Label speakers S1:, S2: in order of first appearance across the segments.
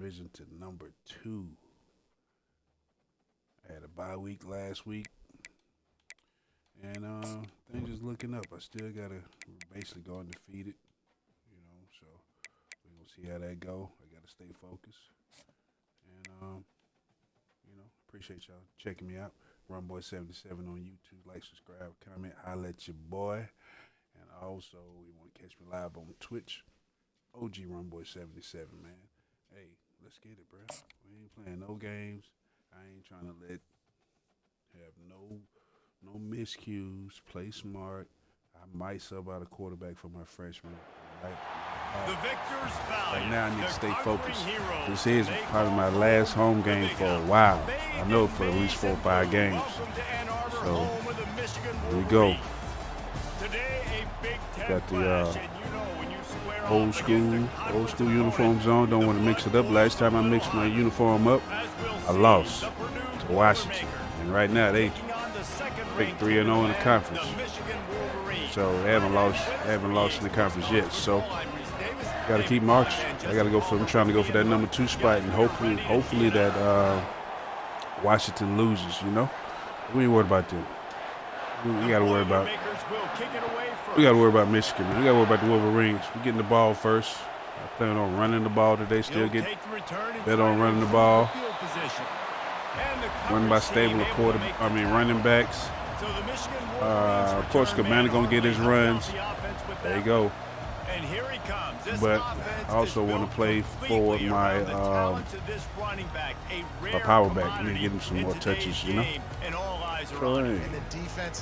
S1: division to number 2. I had a bye week last week, and things is looking up. I still gotta basically go undefeated, so we're gonna see how that go. I gotta stay focused, and appreciate y'all checking me out. Runboy77 on YouTube. Like, subscribe, comment, holla at your boy. And also, you want to catch me live on Twitch, OG Runboy77, man. Hey, let's get it, bro. We ain't playing no games. I ain't trying to have no miscues. Play smart. I might sub out a quarterback for my freshman. Right now, I need to stay focused. This is probably my last home game for a while. I know for at least 4 or 5 games. So, here we go. Got the old school uniforms on. Don't want to mix it up. Last time I mixed my uniform up, I lost to Washington. And right now, they picked 3-0 in the conference. So they haven't lost in the conference yet. So got to keep marching. I'm trying to go for that number 2 spot, and hopefully that Washington loses. We ain't worried about them. We got to worry about. We got to worry about Michigan. We got to worry about the Wolverines. We're getting the ball first. I plan on running the ball today. Still get better on running the ball. Run by stable running backs. Of course, Cabana gonna get his runs. There you go. But I also want to play forward my power back. I need to give him some more touches, So, hey,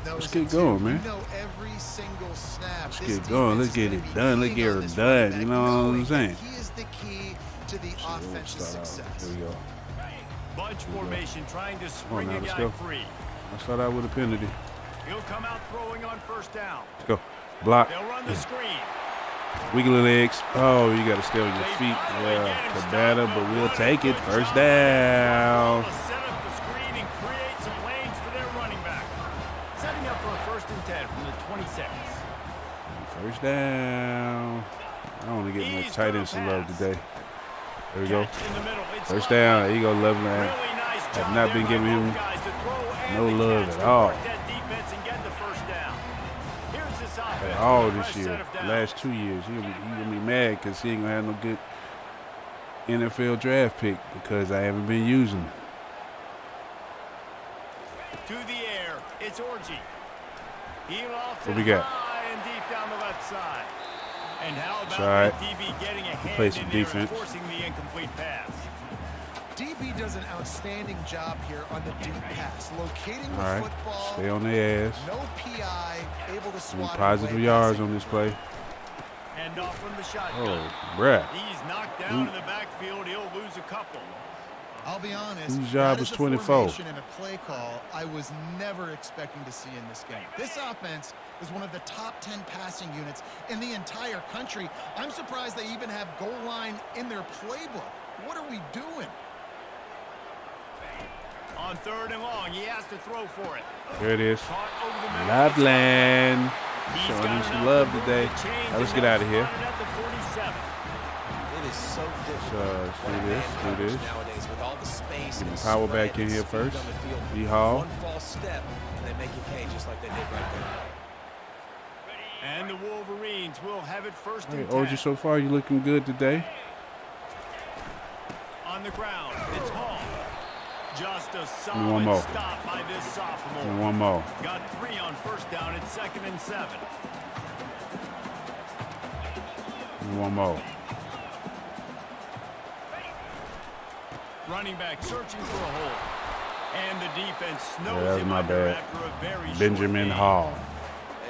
S1: let's get going, man. Let's get going. Let's get it done. Let's get it done. You know what I'm saying? Here we go.
S2: Bunch formation trying to spring a
S1: guy
S2: free.
S1: Let's start out with a penalty.
S2: He'll come out throwing on first down.
S1: Let's go. Block.
S2: They'll run the screen.
S1: Wiggly legs. Oh, you got to stay on your feet. Yeah, Cabana, but we'll take it. First down.
S2: Set up the screen and create some lanes for their running back. Setting up for a 1st and 10 from the 26.
S1: First down. I want to get more tight ends some love today. There we go. First down. There you go, Love Man. Have not been giving him no love at all. At all this year. Last 2 years. He gonna be mad because he ain't going to have no good NFL draft pick because I haven't been using him.
S2: To the air. It's Orgy.
S1: What we got?
S2: And deep down the left side. And how about
S1: right.
S2: DB getting a hand
S1: play some defense.
S2: Forcing the incomplete pass.
S3: DB does an outstanding job here on the deep pass, locating the football.
S1: Stay on their ass.
S3: No PI, able to swat
S1: positive yards on this play.
S2: And off from the shotgun.
S1: Oh, bruh.
S2: He's knocked down in the backfield. He'll lose a couple.
S3: I'll be honest.
S1: Whose job was 24?
S3: In a play call, I was never expecting to see in this game. This offense is one of the top 10 passing units in the entire country. I'm surprised they even have goal line in their playbook. What are we doing?
S2: On 3rd and long, he has to throw for it.
S1: There it is. Loveland. Showing him some love today. Now let's get out of here.
S4: It is so difficult.
S1: Do this.
S4: Nowadays with all the space.
S1: Get the power back in here first. B-Hall.
S4: One false step, and they make you pay just like they did right there.
S2: And the Wolverines will have it 1st and 10.
S1: Orgy, so far you looking good today.
S2: On the ground, it's Hall. Just a
S1: One more.
S2: solid stop by this sophomore.
S1: One more.
S2: Got 3 on 1st down at 2nd and 7.
S1: One more.
S2: Running back searching for a hole. And the defense snows
S1: That was
S2: him
S1: my
S2: under
S1: bad.
S2: after a very
S1: Benjamin
S2: short
S1: Hall.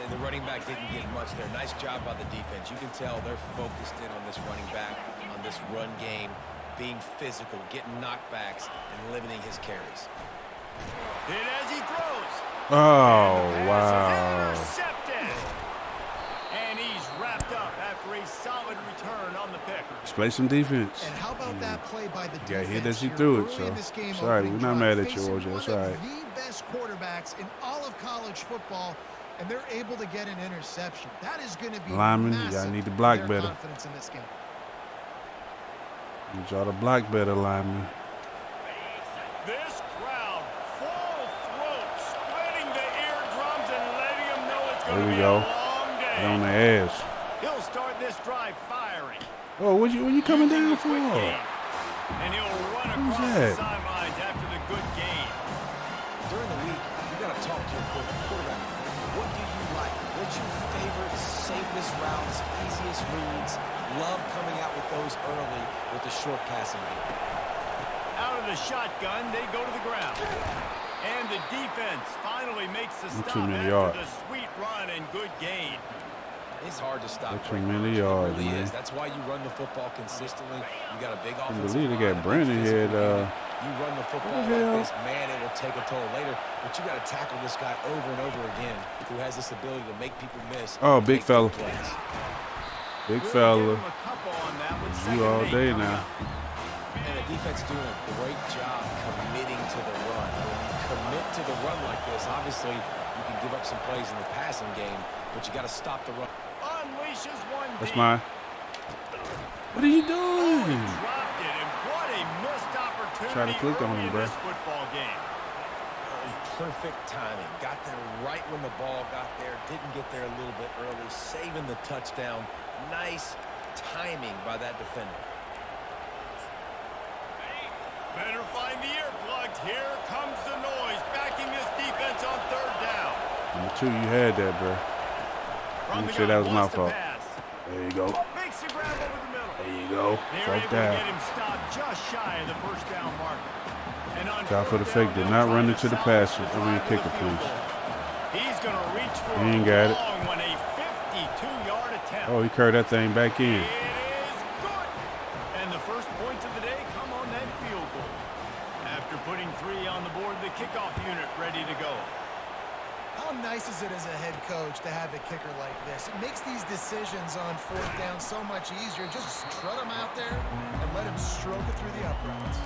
S4: And the running back didn't get much there. Nice job by the defense. You can tell they're focused in on this running back, on this run game, being physical, getting knockbacks, and limiting his carries.
S2: Hit as he throws.
S1: Oh, wow.
S2: Intercepted. And he's wrapped up after a solid return on the pick.
S1: Let's play some defense.
S3: And how about that play by the defense?
S1: Yeah, hit as he threw it, so it's all right. We're not mad at you, OJ. It's all right.
S3: The best quarterbacks in all of college football, and they're able to get an interception. That is going to be
S1: Lyman, you
S3: massive
S1: gotta need to block
S3: for their
S1: better.
S3: confidence in this game.
S1: Need y'all to block better, lineman.
S2: This crowd, full throat, splitting the eardrums and letting them know it's going to be a long day.
S1: Get on the ass.
S2: He'll start this drive firing.
S1: Oh, what you coming down for?
S2: And he'll run across the sidelines after the good game.
S4: During the week, you got to talk to your quarterback. What do you like? What's your favorite, safest routes, easiest reads? Love coming out with those early with the short passing game.
S2: Out of the shotgun, they go to the ground. And the defense finally makes the stop after the sweet run and good gain.
S4: It's hard to stop.
S1: Too many yards,
S4: it really
S1: man.
S4: is. That's why you run the football consistently. You got a big offense.
S1: I believe they got Brandon here.
S4: You run the football like this, man, it will take a toll later. But you got to tackle this guy over and over again, who has this ability to make people miss.
S1: Oh, big fella. Big fella. You all day now.
S4: And the defense doing a great job committing to the run. When you commit to the run like this, obviously you can give up some plays in the passing game, but you got to stop the run.
S2: Unleashes one.
S1: That's mine. What are you doing?
S2: Dropped it, and what a missed opportunity.
S1: Try to click on him, bro.
S2: Football game.
S4: Perfect timing. Got there right when the ball got there. Didn't get there a little bit early. Saving the touchdown. Nice timing by that defender.
S2: Better find the earplugs. Here comes the noise. Backing this defense on third down.
S1: Number 2, you had that, bro. Let me say that was my fault. There you go.
S2: Makes the grab over the middle.
S1: There you go. Fourth down.
S2: Get him stopped just shy of the first down marker. And on
S1: Shot for the fake. Did not run into the passer. Kicker, please.
S2: He's going to reach for
S1: He ain't got it.
S2: one, a 52-yard attempt.
S1: Oh, he curved that thing back in.
S2: It is good. And the first points of the day come on that field goal. After putting 3 on the board, the kickoff unit ready to go.
S3: How nice is it as a head coach to have a kicker like this? It makes these decisions on fourth down so much easier. Just strut him out there and let him stroke it through the uprights.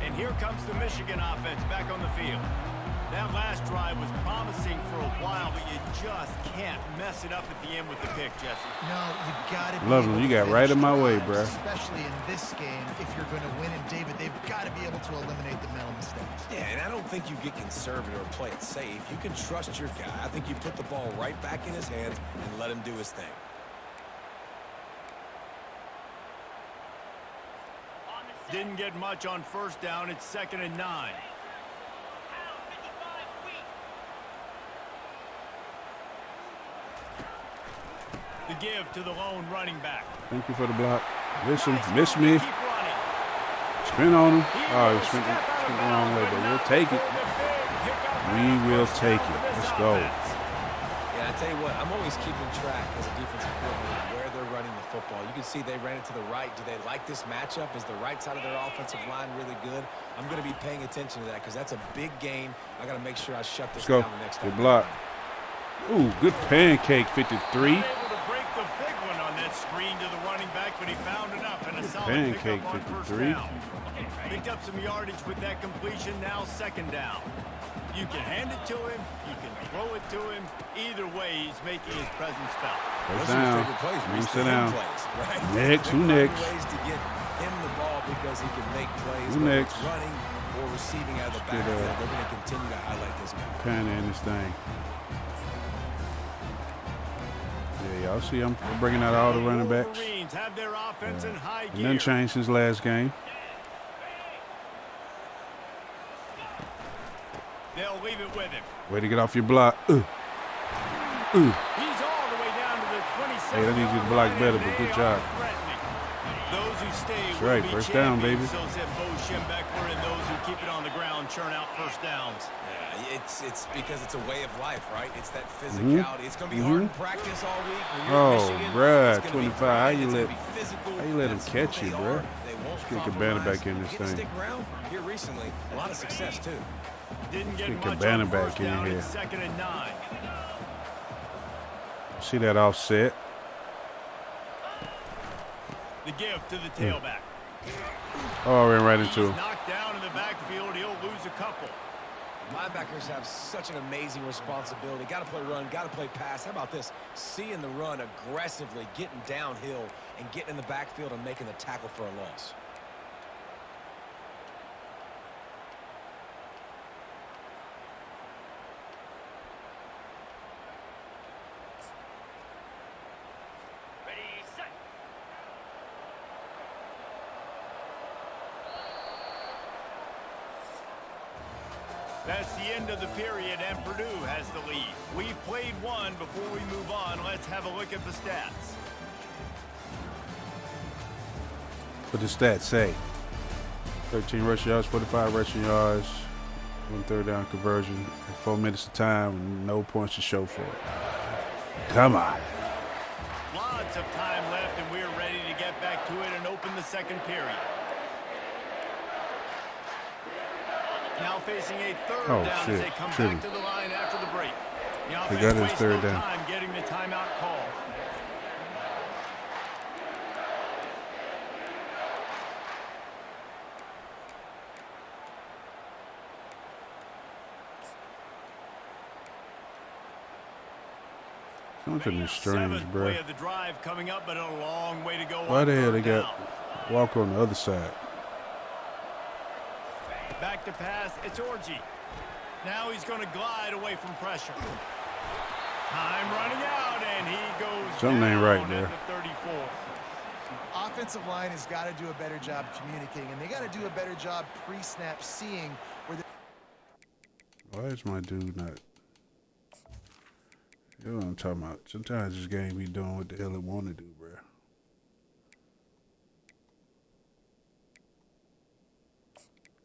S2: And here comes the Michigan offense back on the field. That last drive was promising for a while, but you just can't mess it up at the end with the pick, Jesse.
S3: No, you got to be
S1: Lovely, you got right in my way, bro.
S3: Especially in this game, if you're going to win. And David, they've got to be able to eliminate the mental mistakes.
S4: Yeah, and I don't think you get conservative or play it safe. You can trust your guy. I think you put the ball right back in his hands and let him do his thing.
S2: Didn't get much on first down. It's 2nd and 9. The give to the lone running back.
S1: Thank you for the block. Listen, miss me. Spin on him. Oh, he spent the wrong way, but we'll take it. We will take it. Let's go.
S4: Yeah, I tell you what, I'm always keeping track as a defensive coordinator where they're running the football. You can see they ran it to the right. Do they like this matchup? Is the right side of their offensive line really good? I'm going to be paying attention to that because that's a big gain. I got to make sure I shut this down the next time.
S1: Good block. Ooh, good pancake, 53.
S2: Able to break the big one on that screen to the running back, but he found enough and a solid
S1: pancake,
S2: pickup on
S1: 53.
S2: first down. Picked up some yardage with that completion. Now 2nd down. You can hand it to him. You can throw it to him. Either way, he's making his presence felt.
S1: First down. You sit down.
S4: Right?
S1: Next. Who next?
S4: Ways to get him the ball because he can make plays.
S1: Who next?
S4: Running or receiving out of the backfield. They're going to continue to highlight this guy.
S1: Panda in this thing. Yeah, y'all see I'm bringing out all the running backs.
S2: Have their offense in high gear.
S1: Nothing changed since last game.
S2: They'll leave it with him.
S1: Way to get off your block.
S2: He's all the way down to the 26.
S1: Hey, I need you to block better, but good job.
S2: Those who stay
S1: That's right, first down, baby.
S2: So said Bo Schembechler, and those who keep it on the ground churn out first downs.
S4: Yeah, it's because it's a way of life, right? It's that physicality. It's going to be hard in practice all week. When you're in Michigan,
S1: bruh, 25. How you let him
S4: That's
S1: catch
S4: who
S1: you,
S4: they
S1: bruh?
S4: are. They won't
S1: Get Cabana
S4: compromise.
S1: back in this
S4: Get to
S1: thing.
S4: stick around here recently. A lot of success, too.
S2: Didn't get
S1: Get
S2: much
S1: Cabana
S2: on
S1: back
S2: first
S1: in
S2: down.
S1: here.
S2: It's 2nd and 9.
S1: See that offset?
S2: The give to the tailback.
S1: Oh, ran right into
S2: He's
S1: him.
S2: knocked down in the backfield. He'll lose a couple.
S4: Linebackers have such an amazing responsibility. Got to play run, got to play pass. How about this? Seeing the run aggressively, getting downhill, and getting in the backfield and making the tackle for a loss.
S2: That's the end of the period, and Purdue has the lead. We've played one. Before we move on, let's have a look at the stats.
S1: What the stats say? 13 rushing yards, 45 rushing yards, 1 third down conversion, 4 minutes of time, and no points to show for it. Come on.
S2: Lots of time left, and we're ready to get back to it and open the second period. Now facing a third down as they come back to the line after the break.
S1: They got his third down.
S2: Time getting the timeout call.
S1: Something is strange, bro.
S2: Play of the drive coming up, but a long way to go.
S1: Why the hell they got Walker on the other side?
S2: Back to pass, it's yr2. Now he's going to glide away from pressure. Time running out, and he goes
S1: Something ain't right
S2: down
S1: there.
S2: at the 34.
S3: Offensive line has got to do a better job communicating, and they got to do a better job pre-snap seeing where
S1: Why is my dude not? You know what I'm talking about. Sometimes this game be doing what the hell it want to do, bro.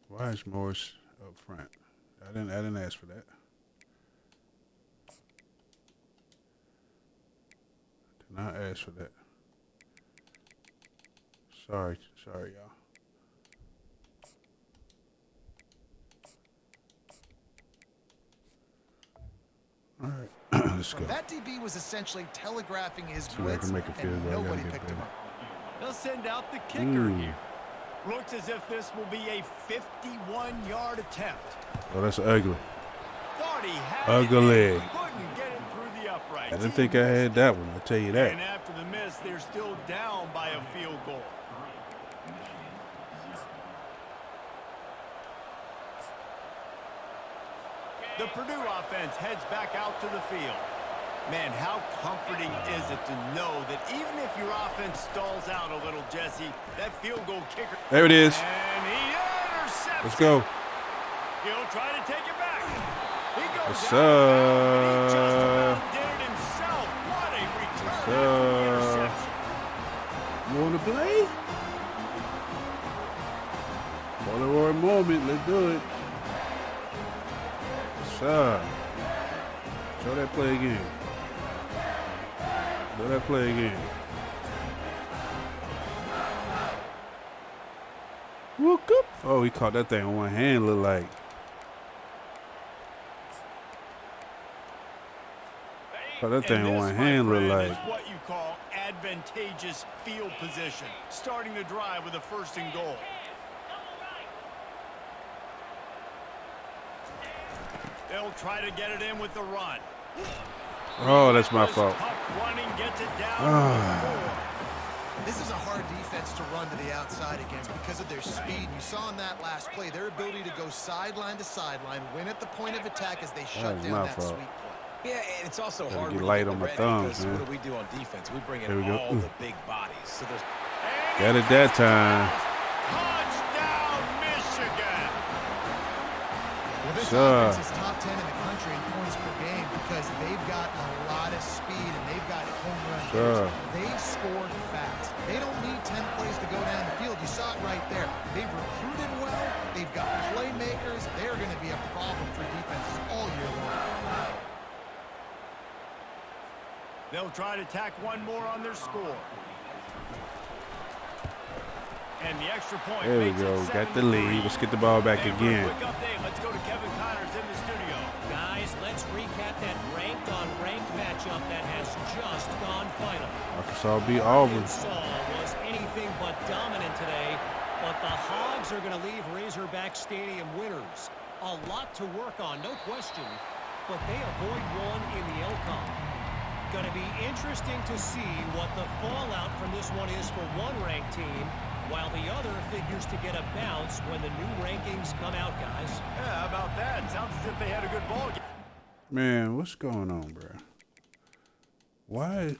S1: Why is Morris up front? I didn't ask for that. Did not ask for that. Sorry, y'all. All right, let's go.
S3: that DB was essentially telegraphing his
S1: See if I
S3: blitz,
S1: can make a field
S3: and
S1: goal. I gotta
S3: nobody
S1: get
S3: picked him
S1: better.
S3: up.
S2: They'll send out the kicker here. Looks as if this will be a 51-yard attempt.
S1: Oh, that's ugly.
S2: Thought he had
S1: Ugly.
S2: it, couldn't get it through the uprights.
S1: I didn't think I had that one. I'll tell you that.
S2: And after the miss, they're still down by a field goal. The Purdue offense heads back out to the field. Man, how comforting is it to know that even if your offense stalls out a little, Jesse, that field goal kicker.
S1: There it is.
S2: And he intercepts.
S1: Let's go.
S2: He'll try to take it back. He goes
S1: What's
S2: out of bounds, and he
S1: up?
S2: just about did it himself. What a return after the interception.
S1: You want to play? Polaroid moment. Let's do it. What's up? Show that play again. Show that play again. Wook up. Oh, he caught that thing on one hand, look like. Caught that thing on one hand, look like.
S2: Is what you call advantageous field position. Starting the drive with a 1st and goal. They'll try to get it in with the run.
S1: Oh, that's my fault.
S2: Running gets it down.
S3: This is a hard defense to run to the outside against because of their speed. You saw in that last play their ability to go sideline to sideline, win at the point of attack as they shut down that sweep play.
S4: Yeah, and it's also
S1: Gotta
S4: hard
S1: get
S4: to
S1: light
S4: get
S1: on my
S4: ready
S1: thumbs,
S4: because
S1: man.
S4: what do we do on defense? We bring in
S1: There we go.
S4: all the big bodies. So there's
S1: Got it that time.
S2: Touchdown, Michigan.
S3: Well, this
S1: Sure.
S3: offense is top 10 in the country in points per game because they've got a lot of speed and they've got home run
S1: Sure.
S3: hitters. They scored fast. They don't need 10 plays to go down the field. You saw it right there. They've recruited well. They've got playmakers. They're going to be a problem for defenses all year long.
S2: They'll try to tack one more on their score. And the extra point.
S1: There we
S2: makes
S1: go.
S2: it
S1: Got the
S2: 7-3.
S1: lead. Let's get the ball back
S2: Hey, real
S1: again.
S2: quick update. Let's go to Kevin Connors in the studio.
S5: Guys, let's recap that ranked-on-ranked matchup that has just gone final.
S1: Arkansas beat Auburn.
S5: Arkansas was anything but dominant today, but the Hogs are going to leave Razorback Stadium winners. A lot to work on, no question. But they avoid one in the L-Con. Going to be interesting to see what the fallout from this one is for one ranked team, while the other figures to get a bounce when the new rankings come out, guys.
S2: Yeah, how about that? Sounds as if they had a good ball game.
S1: Man, what's going on, bro? Why?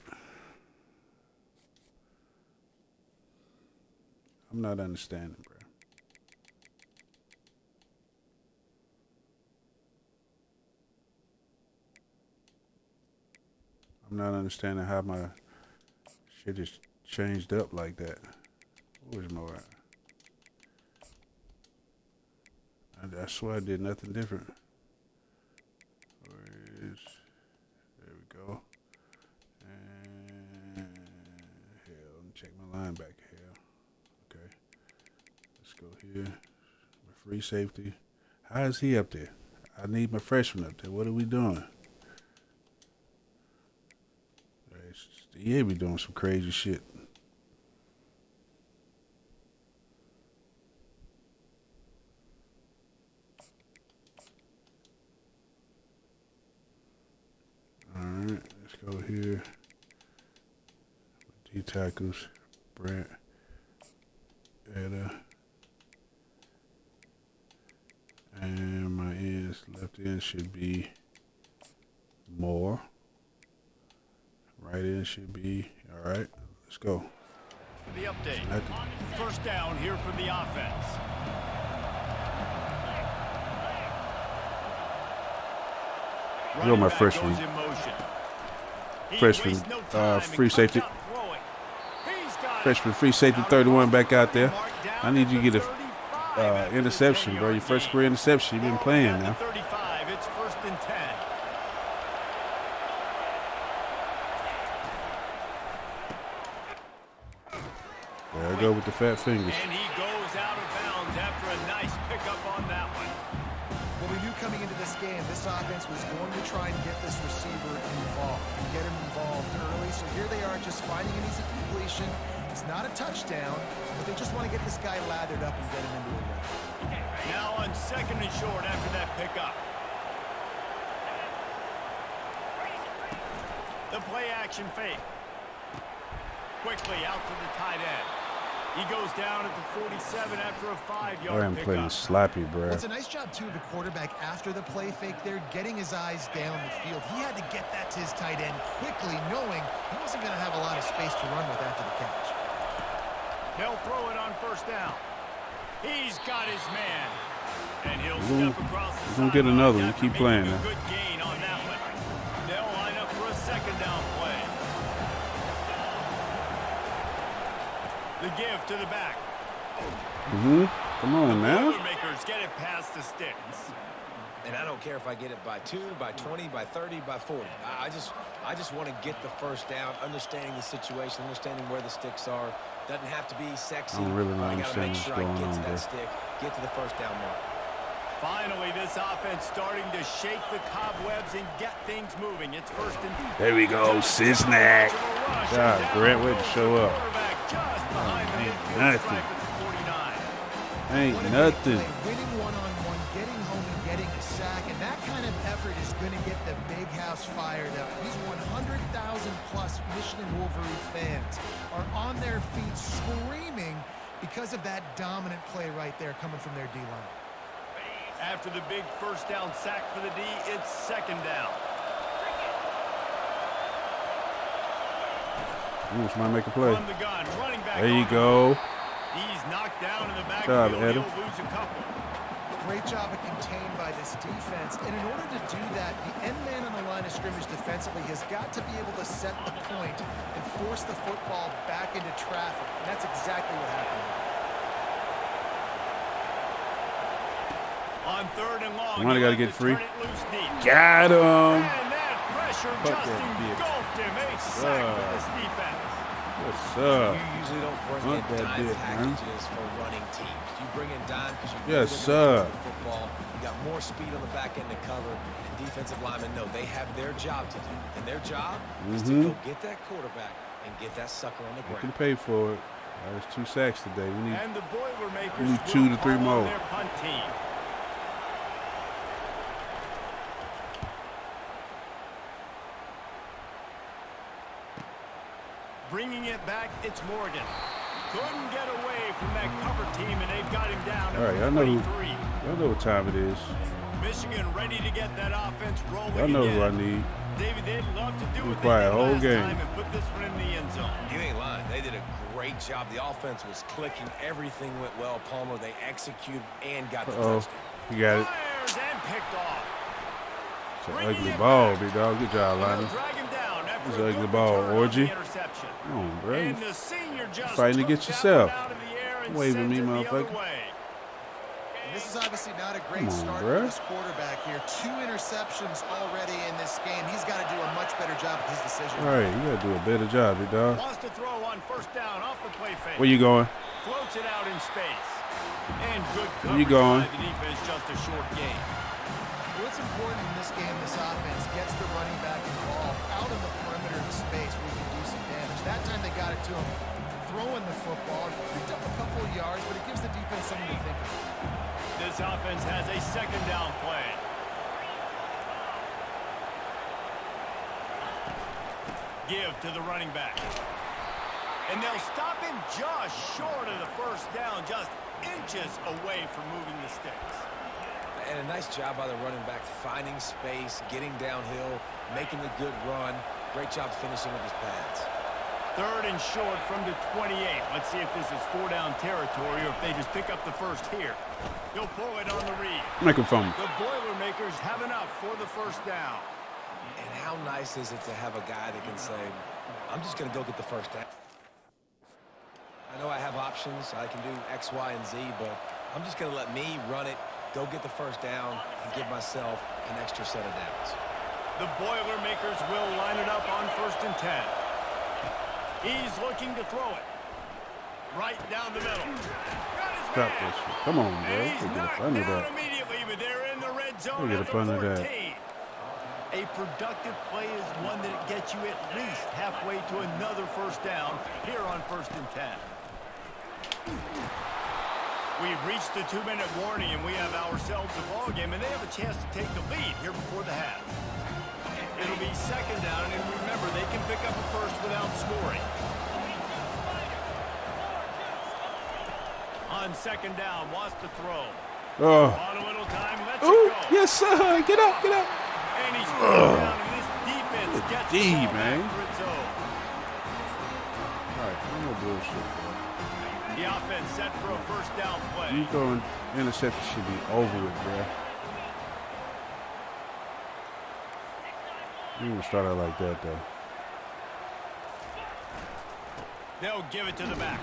S1: I'm not understanding, bro. I'm not understanding how my shit is changed up like that. Where's my... I swear I did nothing different. There we go. And hell, let me check my line back here. Okay. Let's go here. My free safety. How is he up there? I need my freshman up there. What are we doing? Yeah, be doing some crazy shit. Alright, let's go here. D tackles, Brent, Etta, and my ends, left end should be Moore. Right end should be, all right, let's go.
S2: For the update, first down here for the offense.
S1: You're my freshman. Freshman, free safety. Freshman, free safety, 31 back out there. I need you to get a interception, bro. Your first career interception. You've been playing now.
S2: 35, it's 1st and 10.
S1: There I go with the fat fingers.
S2: And he goes out of bounds after a nice pickup on that one.
S3: Well, we knew coming into this game, this offense was going to try and get this receiver involved and get him involved early. So here they are just finding an easy completion. It's not a touchdown, but they just want to get this guy lathered up and get him into a run.
S2: Now on 2nd and short after that pickup. The play action fake. Quickly out to the tight end. He goes down at the 47 after a 5-yard
S1: I'm
S2: pickup.
S1: playing sloppy, bro.
S3: Well, it's a nice job, too, of the quarterback after the play fake there, getting his eyes down the field. He had to get that to his tight end quickly, knowing he wasn't going to have a lot of space to run with after the catch.
S2: They'll throw it on 1st down. He's got his man. And he'll step across the
S1: We're going to get another one. Keep playing
S2: now.
S1: now.
S2: Good gain on that one. They'll line up for a 2nd down play. The give to the back.
S1: Come on now.
S2: Makers get it past the sticks.
S4: And I don't care if I get it by 2, by 20, by 30, by 40. I just want to get the first down, understanding the situation, understanding where the sticks are. Doesn't have to be sexy.
S1: I don't really
S4: but I got to
S1: understand
S4: make
S1: what's
S4: sure I
S1: going
S4: get
S1: on
S4: to that
S1: there.
S4: stick, get to the 1st down mark.
S2: Finally, this offense starting to shake the cobwebs and get things moving. It's 1st and 2.
S1: There we go, Cisnack. God, Grant, way to show up. Ain't nothing. Ain't nothing.
S3: Winning one-on-one, getting home and getting a sack, and that kind of effort is going to get the big house fired up. These 100,000-plus Michigan Wolverine fans are on their feet screaming because of that dominant play right there coming from their D-line.
S2: After the big 1st down sack for the D, it's 2nd down.
S1: Somebody make a play.
S2: From the gun, running back
S1: There you
S2: on.
S1: go.
S2: He's knocked down in the
S1: Good job,
S2: backfield.
S1: Adam.
S2: He'll lose a couple.
S3: Great job of contained by this defense. And in order to do that, the end man on the line of scrimmage defensively has got to be able to set the point and force the football back into traffic. And that's exactly what happened.
S2: On 3rd and long,
S1: Somebody gotta get free.
S2: turn it loose deep.
S1: Got him.
S2: And that pressure
S1: Fuck
S2: just
S1: that bitch.
S2: engulfed him. A sack for this defense.
S1: What's up?
S4: You usually don't bring
S1: Fuck
S4: in
S1: that
S4: dime
S1: bit, man.
S4: packages for running teams. You bring in dime because you
S1: Yes,
S4: know
S1: sir.
S4: they're gonna throw the football. You got more speed on the back end to cover, and defensive linemen know they have their job to do. And their job is to go get that quarterback and get that sucker on the
S1: You can
S4: ground.
S1: pay for it. There's 2 sacks today. We need
S2: And the Boilermakers
S1: We need 2 to 3
S2: will call on
S1: more.
S2: their punt team. Bringing it back, it's Morgan. Couldn't get away from that cover team, and they've got him down
S1: All right,
S2: at
S1: y'all know
S2: 23.
S1: Y'all know what time it is.
S2: Michigan ready to get that offense rolling
S1: Y'all know
S2: again.
S1: who I need.
S2: David, they'd love to do
S1: Be
S2: what
S1: quiet
S2: they did
S1: whole
S2: last
S1: game.
S2: time and put this one in the end zone.
S4: You ain't lying. They did a great job. The offense was clicking. Everything went well. Palmer, they executed and got the touchdown.
S1: You got it.
S2: Fires and picked off.
S1: It's an ugly ball, big dog. Good job, Lonnie.
S2: Drag him down after
S1: It's
S2: a
S1: an ugly
S2: good
S1: ball,
S2: return on
S1: orgy.
S2: the interception.
S1: Come on, bro.
S2: And the senior just
S1: Fighting
S2: took
S1: against
S2: that
S1: yourself.
S2: one out of the air and
S1: Waving
S2: sent
S1: me,
S2: it the other
S1: motherfucker.
S2: way.
S3: And this is obviously not a great
S1: Come on,
S3: start
S1: bruh.
S3: for this quarterback here. 2 interceptions already in this game. He's got to do a much better job with his decision.
S1: All right, you got to do a better job, big dog.
S2: Wants to throw on first down off the play fake.
S1: Where you going?
S2: Floats it out in space. And good
S1: Where you
S2: coverage
S1: going?
S2: by the defense, just a short gain.
S3: What's important in this game, this offense gets the running back involved out in the perimeter of space where he can do some damage. That time they got it to him throwing the football. Picked up a couple of yards, but it gives the defense something to think about.
S2: This offense has a second down play. Give to the running back. And they'll stop him just short of the first down, just inches away from moving the sticks.
S4: And a nice job by the running back, finding space, getting downhill, making the good run. Great job finishing with his pads.
S2: Third and short from the 28. Let's see if this is 4-down territory or if they just pick up the first here. He'll pull it on the read.
S1: Make him fumble.
S2: The Boilermakers have enough for the first down.
S4: And how nice is it to have a guy that can say, I'm just going to go get the first down. I know I have options. I can do X, Y, and Z, but I'm just going to let me run it, go get the first down, and give myself an extra set of downs.
S2: The Boilermakers will line it up on 1st and 10. He's looking to throw it. Right down the middle.
S1: Stop this shit. Come on, bro.
S2: And he's
S1: We'll get up
S2: knocked
S1: under
S2: down
S1: that.
S2: immediately, but they're in the red zone
S1: We'll get
S2: at
S1: up
S2: the
S1: under
S2: 14.
S1: that.
S2: A productive play is one that gets you at least halfway to another first down here on 1st and 10. We've reached the 2-minute warning, and we have ourselves a ball game, and they have a chance to take the lead here before the half. It'll be second down, and remember, they can pick up a first without scoring. On second down, wants to throw.
S1: Oh.
S2: On a little time, lets
S1: Ooh,
S2: it go.
S1: yes, sir. Get up, get up.
S2: And he's brought down, and this defense gets
S1: D,
S2: the ball
S1: man.
S2: back for its own.
S1: All right, no more bullshit, bro.
S2: The offense set for a first down play.
S1: You throwing interception should be over with, bro. You don't start out like that, though.
S2: They'll give it to the back.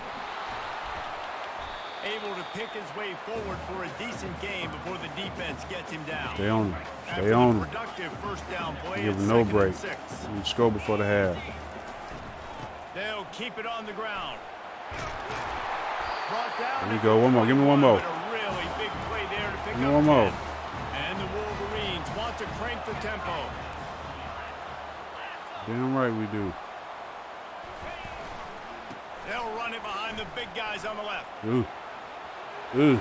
S2: Able to pick his way forward for a decent game before the defense gets him down.
S1: Stay on him.
S2: After
S1: Stay
S2: the
S1: on him.
S2: productive first down play,
S1: Give
S2: it's
S1: him no
S2: 2nd
S1: break.
S2: and 6.
S1: You score before the half.
S2: They'll keep it on the ground. Brought down.
S1: There you go. One more. Give me one more.
S2: But a really big play there to pick
S1: Give me
S2: up
S1: one more.
S2: 10. And the Wolverines want to crank the tempo.
S1: Damn right we do.
S2: They'll run it behind the big guys on the left.
S1: Ooh. Ooh.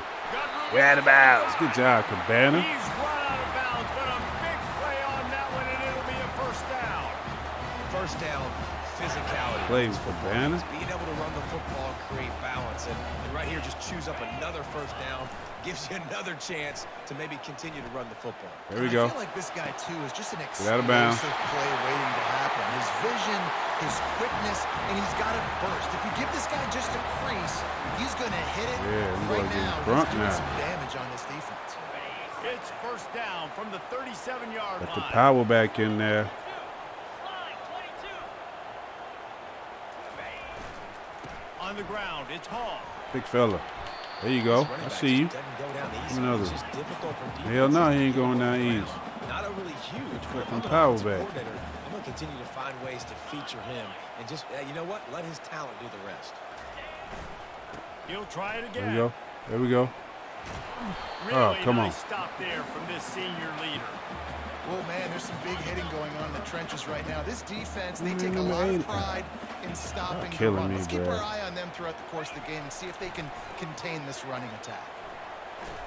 S1: We're out of bounds. Good job, Cabana.
S2: He's run out of bounds, but a big play on that one, and it'll be a first down.
S4: First down, physicality.
S1: Plays Cabana.
S4: Being able to run the football, create balance, and right here just choose up another first down, gives you another chance to maybe continue to run the football.
S1: There we
S3: I
S1: go.
S3: feel like this guy, too, is just an
S1: out of bounds.
S3: explosive play waiting to happen. His vision, his quickness, and he's got a burst. If you give this guy just a crease, he's going to hit it.
S1: Yeah, them
S3: right
S1: boys getting
S3: now,
S1: drunk
S3: he's doing
S1: now.
S3: some damage on this defense.
S2: It's first down from the 37-yard
S1: Got the
S2: line.
S1: power back in there.
S2: On the ground, it's Hall.
S1: Big fella. There you go. I see you. Another. Hell no, he ain't going down easy.
S4: Not overly huge, but
S1: Fucking
S4: I'm
S1: power
S4: an offensive
S1: back.
S4: coordinator. I'm going to continue to find ways to feature him and just, you know what? Let his talent do the rest.
S2: He'll try it
S1: There
S2: again.
S1: we go. There we go.
S2: Really
S1: Oh, come
S2: nice
S1: on.
S2: stop there from this senior leader.
S3: Well, man, there's some big hitting going on in the trenches right now. This defense, they
S1: Mm,
S3: take a lot
S1: man.
S3: of pride in stopping the
S1: killing
S3: run.
S1: me,
S3: Let's keep
S1: Brad.
S3: our eye on them throughout the course of the game and see if they can contain this running attack.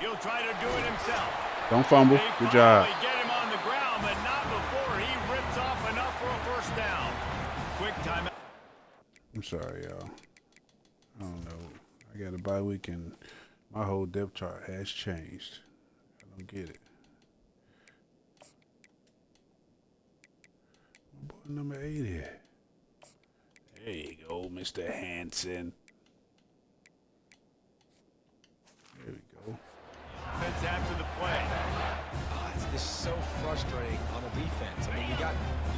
S2: He'll try to do it himself.
S1: Don't fumble.
S2: They
S1: Good job.
S2: finally get him on the ground, but not before he rips off enough for a first down. Quick timeout.
S1: I'm sorry, y'all. I don't know. I got a bye week and my whole depth chart has changed. I don't get it. My boy number 80. There you go, Mr. Hanson. There we go.
S2: Offense after the play.
S4: It's so frustrating on the defense. I mean, you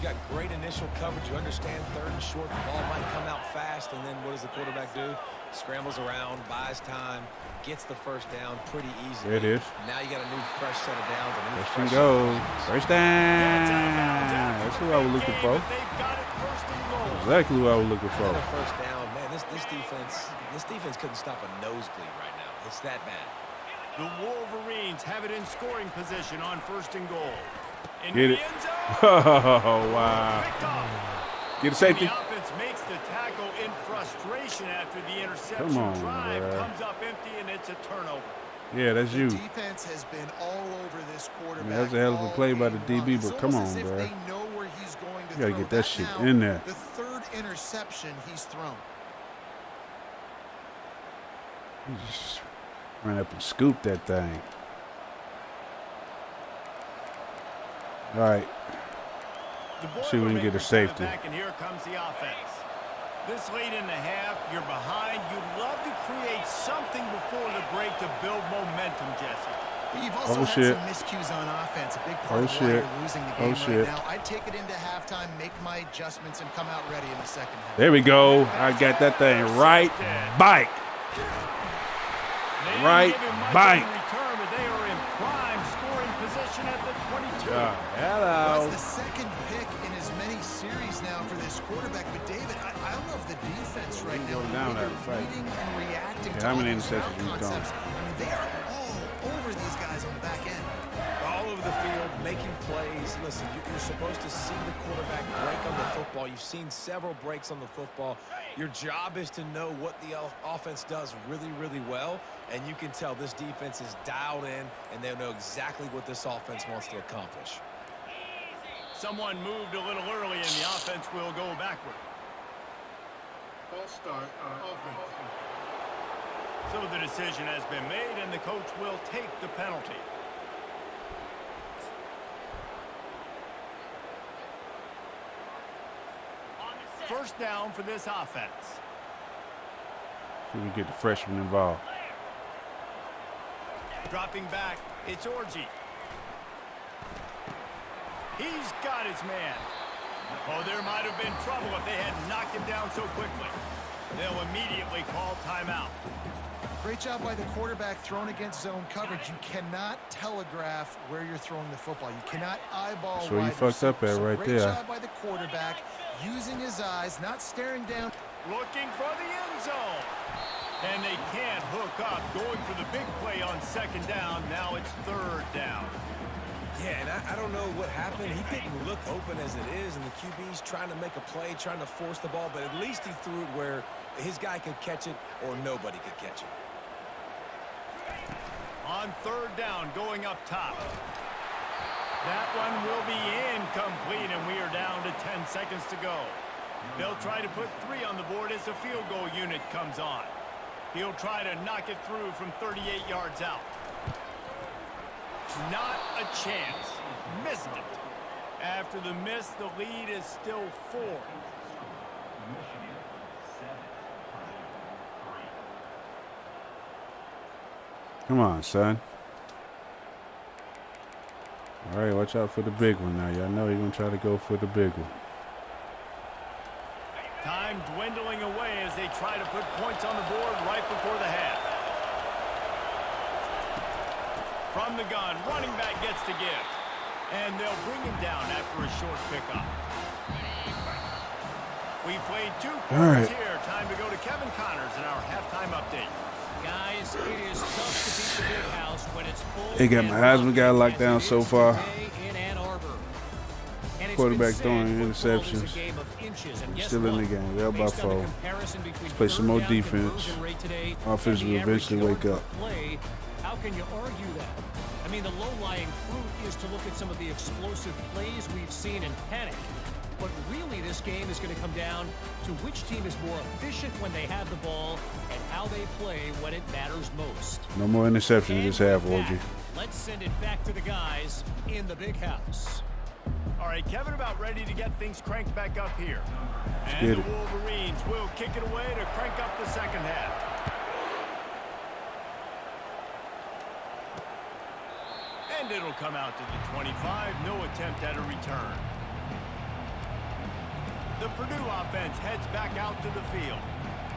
S4: got great initial coverage. You understand third and short, the ball might come out fast, and then what does the quarterback do? Scrambles around, buys time, gets the first down pretty easily.
S1: There it is.
S4: Now you got a new fresh set of downs. A new
S1: First
S4: fresh
S1: and go. First down. That's who I was looking for. Exactly who I was looking for.
S4: Another first down. Man, this defense couldn't stop a nosebleed right now. It's that bad.
S2: The Wolverines have it in scoring position on first and goal.
S1: Get it. Oh, wow. Get a safety.
S2: The offense makes the tackle in frustration after the interception.
S1: Come on,
S2: drive
S1: bro.
S2: comes up empty, and it's a turnover.
S1: Yeah, that's you.
S3: The defense has been all over this quarterback.
S1: Man, that's a hell of a play by the DB,
S3: It's
S1: but come
S3: almost
S1: on,
S3: as if
S1: bro.
S3: they know where he's going to
S1: You gotta
S3: throw.
S1: get that shit
S3: now
S1: in there.
S3: The third interception he's thrown.
S1: He just ran up and scooped that thing. All right. See if we can get a safety.
S2: Back, and here comes the offense. This late in the half, you're behind. You'd love to create something before the break to build momentum, Jesse.
S3: But you've also had
S1: shit.
S3: some miscues on offense. A big part of why
S1: Shit.
S3: you're losing the
S1: Oh,
S3: game
S1: shit.
S3: right now. I'd take it into halftime, make my adjustments, and come out ready in the second half.
S1: There we go. I got that thing right. Bike.
S2: They
S1: Right
S2: didn't give him much
S1: bite.
S2: in return, but they are in prime scoring position at the 22.
S1: Hello.
S3: That's the second pick in as many series now for this quarterback. But David, I don't know if the defense right now
S1: going down
S3: they're
S1: that fight.
S3: reading and reacting
S1: Yeah,
S3: to
S1: how
S3: all
S1: many
S3: these
S1: interceptions
S3: route
S1: we've done?
S3: concepts. I mean, they are all over these guys on the back end.
S4: All over the field, making plays. Listen, you're supposed to see the quarterback break on the football. You've seen several breaks on the football. Your job is to know what the offense does really, really well, and you can tell this defense is dialed in, and they know exactly what this offense wants to accomplish.
S2: Someone moved a little early, and the offense will go backward.
S6: False start on offense.
S2: So the decision has been made, and the coach will take the penalty. First down for this offense.
S1: See if we get the freshman involved.
S2: Dropping back, it's Orji. He's got his man. Oh, there might have been trouble if they had knocked him down so quickly. They'll immediately call timeout.
S3: Great job by the quarterback thrown against zone coverage. You cannot telegraph where you're throwing the football. You cannot eyeball.
S1: That's where you
S3: wide
S1: fucked up
S3: receivers.
S1: at right
S3: Great
S1: there.
S3: job by the quarterback using his eyes, not staring down.
S2: Looking for the end zone. And they can't hook up. Going for the big play on second down. Now it's third down.
S4: Yeah, and I don't know what happened. He didn't look open as it is, and the QB's trying to make a play, trying to force the ball, but at least he threw it where his guy could catch it or nobody could catch it.
S2: On third down, going up top. That one will be incomplete, and we are down to 10 seconds to go. They'll try to put 3 on the board as the field goal unit comes on. He'll try to knock it through from 38 yards out. Not a chance. Missed it. After the miss, the lead is still 4.
S1: Come on, son. All right, watch out for the big one now. Y'all know you're going to try to go for the big one.
S2: Time dwindling away as they try to put points on the board right before the half. From the gun, running back gets to give. And they'll bring him down after a short pickup. We played 2 quarters here. Time to go to Kevin Connors in our halftime update.
S5: Guys, it is tough to beat the big house when it's full.
S1: They got my Heisman guy locked down so far.
S5: In Ann Arbor. And it's
S1: Quarterback
S5: been
S1: throwing
S5: said football is a
S1: interceptions.
S5: game of inches, and guess
S1: Still in
S5: what?
S1: the game. They're by
S5: Based on the
S1: 4.
S5: comparison between
S1: Let's play some more
S5: third down
S1: defense.
S5: conversion rate today
S1: Offense
S5: and
S1: will
S5: the average
S1: eventually
S5: yard
S1: wake up.
S5: per play, how can you argue that? I mean, the low-lying fruit is to look at some of the explosive plays we've seen and panic. but really this game is going to come down to which team is more efficient when they have the ball and how they play when it matters most.
S1: No more interceptions this half,
S5: with
S1: OG.
S5: that, let's send it back to the guys in the big house.
S2: All right, Kevin about ready to get things cranked back up here. And
S1: get
S2: the
S1: it.
S2: Wolverines will kick it away to crank up the second half. And it'll come out to the 25. No attempt at a return. The Purdue offense heads back out to the field.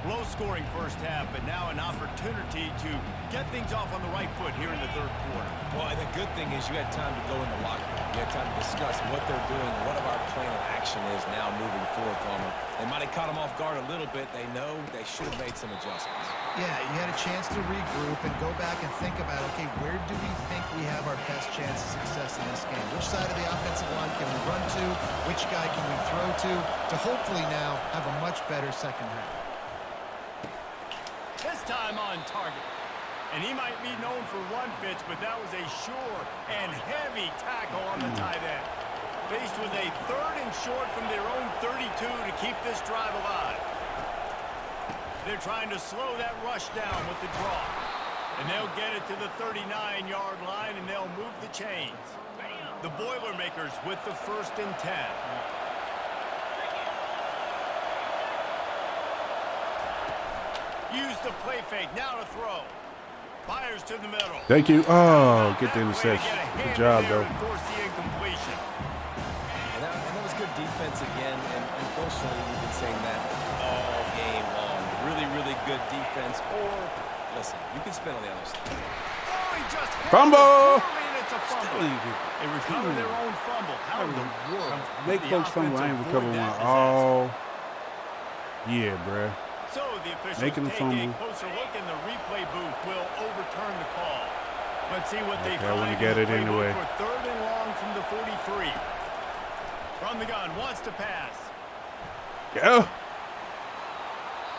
S2: Low-scoring first half, but now an opportunity to get things off on the right foot here in the third quarter.
S4: Well, and the good thing is you had time to go in the locker room. You had time to discuss what they're doing, what our plan of action is now moving forward, Palmer. They might have caught them off guard a little bit. They know they should have made some adjustments.
S3: Yeah, you had a chance to regroup and go back and think about, okay, where do we think we have our best chance of success in this game? Which side of the offensive line can we run to? Which guy can we throw to hopefully now have a much better second half?
S2: This time on target. And he might be known for run fits, but that was a sure and heavy tackle on the tight end. Faced with a 3rd and short from their own 32 to keep this drive alive. They're trying to slow that rush down with the draw. And they'll get it to the 39-yard line, and they'll move the chains. The Boilermakers with the 1st and 10. Use the play fake. Now to throw. Fires to the middle.
S1: Thank you. Oh, get the interception. Good job, though.
S2: Force the incompletion.
S4: And that was good defense again. And unfortunately, we've been saying that all game long. Really, really good defense. Or, listen, you can spin on the other side.
S2: Oh, he just
S1: Fumble!
S2: and it's a fumble. They recover their own fumble. How in the world?
S1: Make
S2: did the
S1: folks fumble. I ain't
S2: offense
S1: recovered
S2: avoid
S1: one
S2: that
S1: all. Yeah, bruh.
S2: So the officials
S1: Making the
S2: take
S1: fumble.
S2: a closer look, and the replay booth will overturn the call. Let's see what they
S1: Okay, I
S2: find
S1: wanna
S2: in
S1: get
S2: the
S1: it
S2: playbook
S1: anyway.
S2: for 3rd and long from the 43. From the gun, wants to pass.
S1: Go.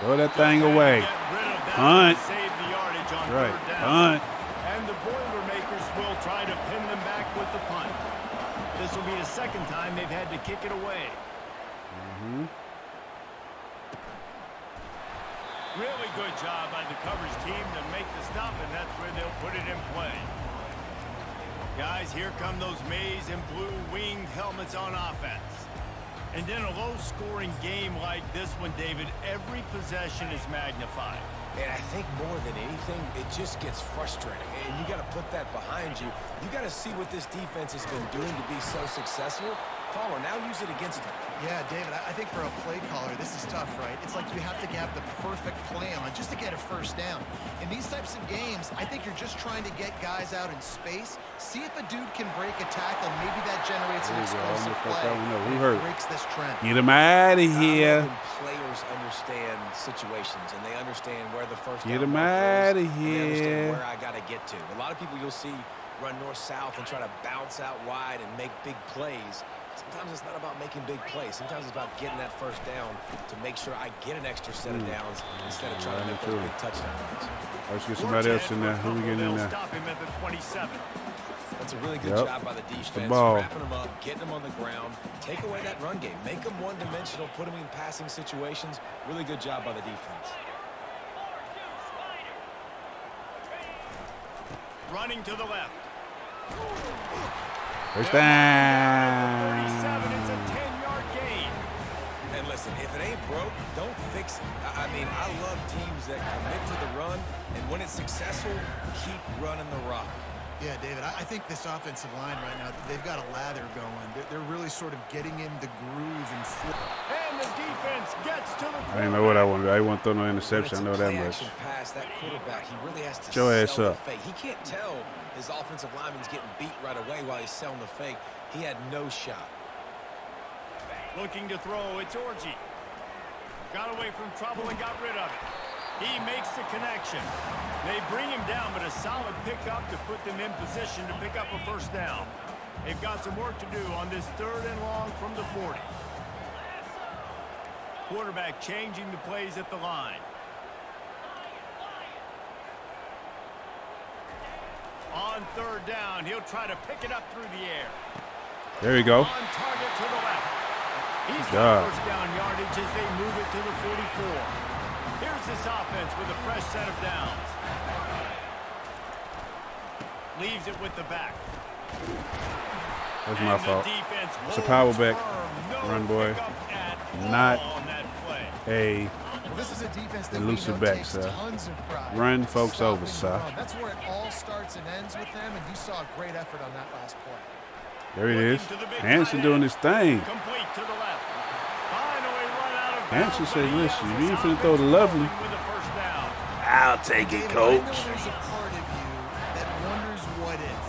S1: Throw that thing away.
S2: Get rid of that
S1: Hunt.
S2: to save the yardage on
S1: Right.
S2: 3rd down.
S1: Hunt.
S2: And the Boilermakers will try to pin them back with the punt. This will be the 2nd time they've had to kick it away. Really good job by the coverage team to make the stop, and that's where they'll put it in play. Guys, here come those maize and blue winged helmets on offense. And in a low-scoring game like this one, David, every possession is magnified.
S4: And I think more than anything, it just gets frustrating. And you got to put that behind you. You got to see what this defense has been doing to be so successful. Palmer, now use it against them.
S3: Yeah, David, I think for a play caller, this is tough, right? It's like you have to have the perfect play on just to get a first down. In these types of games, I think you're just trying to get guys out in space, see if a dude can break a tackle. Maybe that generates an
S1: There you go.
S3: explosive
S1: Almost
S3: play.
S1: like that one up. Who
S3: and
S1: hurt?
S3: it breaks this trend.
S1: Get him out of
S4: I
S1: here.
S4: love when players understand situations and they understand where the first
S1: Get
S4: down
S1: him
S4: mark
S1: outta
S4: is, and they understand
S1: here.
S4: where I got to get to. A lot of people you'll see run north-south and try to bounce out wide and make big plays. Sometimes it's not about making big plays. Sometimes it's about getting that first down to make sure I get an extra set of downs instead of trying to make those big touchdowns.
S1: Let's get somebody else in there. Who we getting in
S2: They'll
S1: there?
S2: stop him at the 27.
S4: That's a really good
S1: Yep.
S4: job by the defense.
S1: the ball.
S4: Wrapping them up, getting them on the ground, take away that run game, make them one-dimensional, put them in passing situations. Really good job by the defense.
S2: Running to the left.
S1: First
S2: 37,
S1: down.
S2: it's a 10-yard gain.
S4: And listen, if it ain't broke, don't fix it. I mean, I love teams that commit to the run, and when it's successful, keep running the rock.
S3: Yeah, David, I think this offensive line right now, they've got a lather going. They're really sort of getting in the groove and flow.
S2: And the defense gets to the
S1: I didn't know what I wanted. I didn't want to throw no interception. I know that much.
S4: Play-action pass, that quarterback, he really has to
S1: Get your ass
S4: sell
S1: up.
S4: the fake. He can't tell his offensive lineman's getting beat right away while he's selling the fake. He had no shot.
S2: Looking to throw, it's Orgy. Got away from trouble and got rid of it. He makes the connection. They bring him down, but a solid pickup to put them in position to pick up a first down. They've got some work to do on this 3rd and long from the 40. Quarterback changing the plays at the line. On 3rd down, he'll try to pick it up through the air.
S1: There you go.
S2: On target to the left. He's
S1: Good
S2: got
S1: job.
S2: first down yardage as they move it to the 44. Here's this offense with a fresh set of downs. Leaves it with the back.
S1: That's my
S2: And the
S1: fault.
S2: defense
S1: It's a
S2: holds
S1: power back.
S2: firm. No
S1: Run, boy.
S2: pickup at
S1: Not
S2: all on that play.
S1: A
S3: Well, this is a defense that
S1: elusive
S3: we know
S1: back,
S3: takes
S1: sir.
S3: tons of pride.
S1: Run folks
S3: Stopping
S1: over,
S3: the
S1: sir.
S3: run. That's where it all starts and ends with them, and you saw a great effort on that last play.
S1: There it is. Hanson doing his thing.
S2: Complete to the left. Finally run out of
S1: Hanson
S2: bounds,
S1: said,
S2: but he
S1: listen,
S2: has
S1: you
S2: this
S1: ain't finna throw the
S2: offense
S1: lovely.
S2: rolling with a first down.
S1: I'll take it,
S3: David, I know
S1: coach.
S3: there's a part of you that wonders what if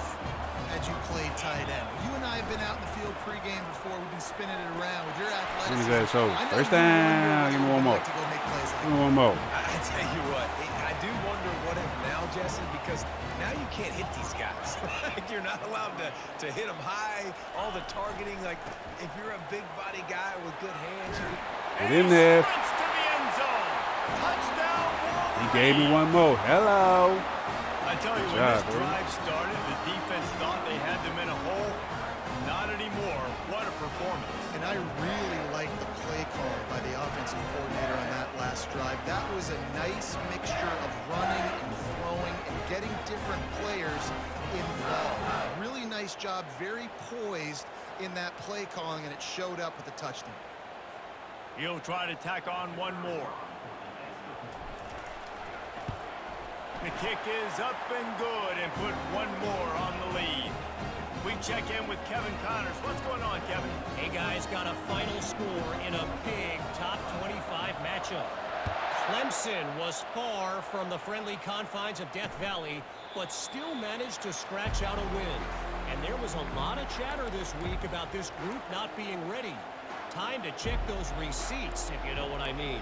S3: as you played tight end. You and I have been out in the field pregame before. We've been spinning it around with your
S1: Give me
S3: athleticism.
S1: that over.
S3: I know
S1: First
S3: you wonder
S1: down.
S3: what
S1: Give
S3: it
S1: me
S3: would
S1: one
S3: be
S1: more.
S3: like to go make plays like
S1: Give me one more.
S4: I tell you what, I do wonder what if now, Jesse, because now you can't hit these guys. Like, you're not allowed to hit them high, all the targeting. Like, if you're a big body guy with good hands,
S1: Get in there.
S2: Sprints to the end zone. Touchdown,
S1: He gave me one more. Hello.
S2: I tell you,
S1: Good
S2: when
S1: job,
S2: this
S1: bro.
S2: drive started, the defense thought they had them in a hole. Not anymore. What a performance.
S3: And I really like the play call by the offensive coordinator on that last drive. That was a nice mixture of running and throwing and getting different players involved. Really nice job, very poised in that play calling, and it showed up with a touchdown.
S2: He'll try to tack on one more. The kick is up and good and put one more on the lead. We check in with Kevin Connors. What's going on, Kevin?
S5: Hey, guys, got a final score in a big top 25 matchup. Clemson was far from the friendly confines of Death Valley, but still managed to scratch out a win. And there was a lot of chatter this week about this group not being ready. Time to check those receipts, if you know what I mean.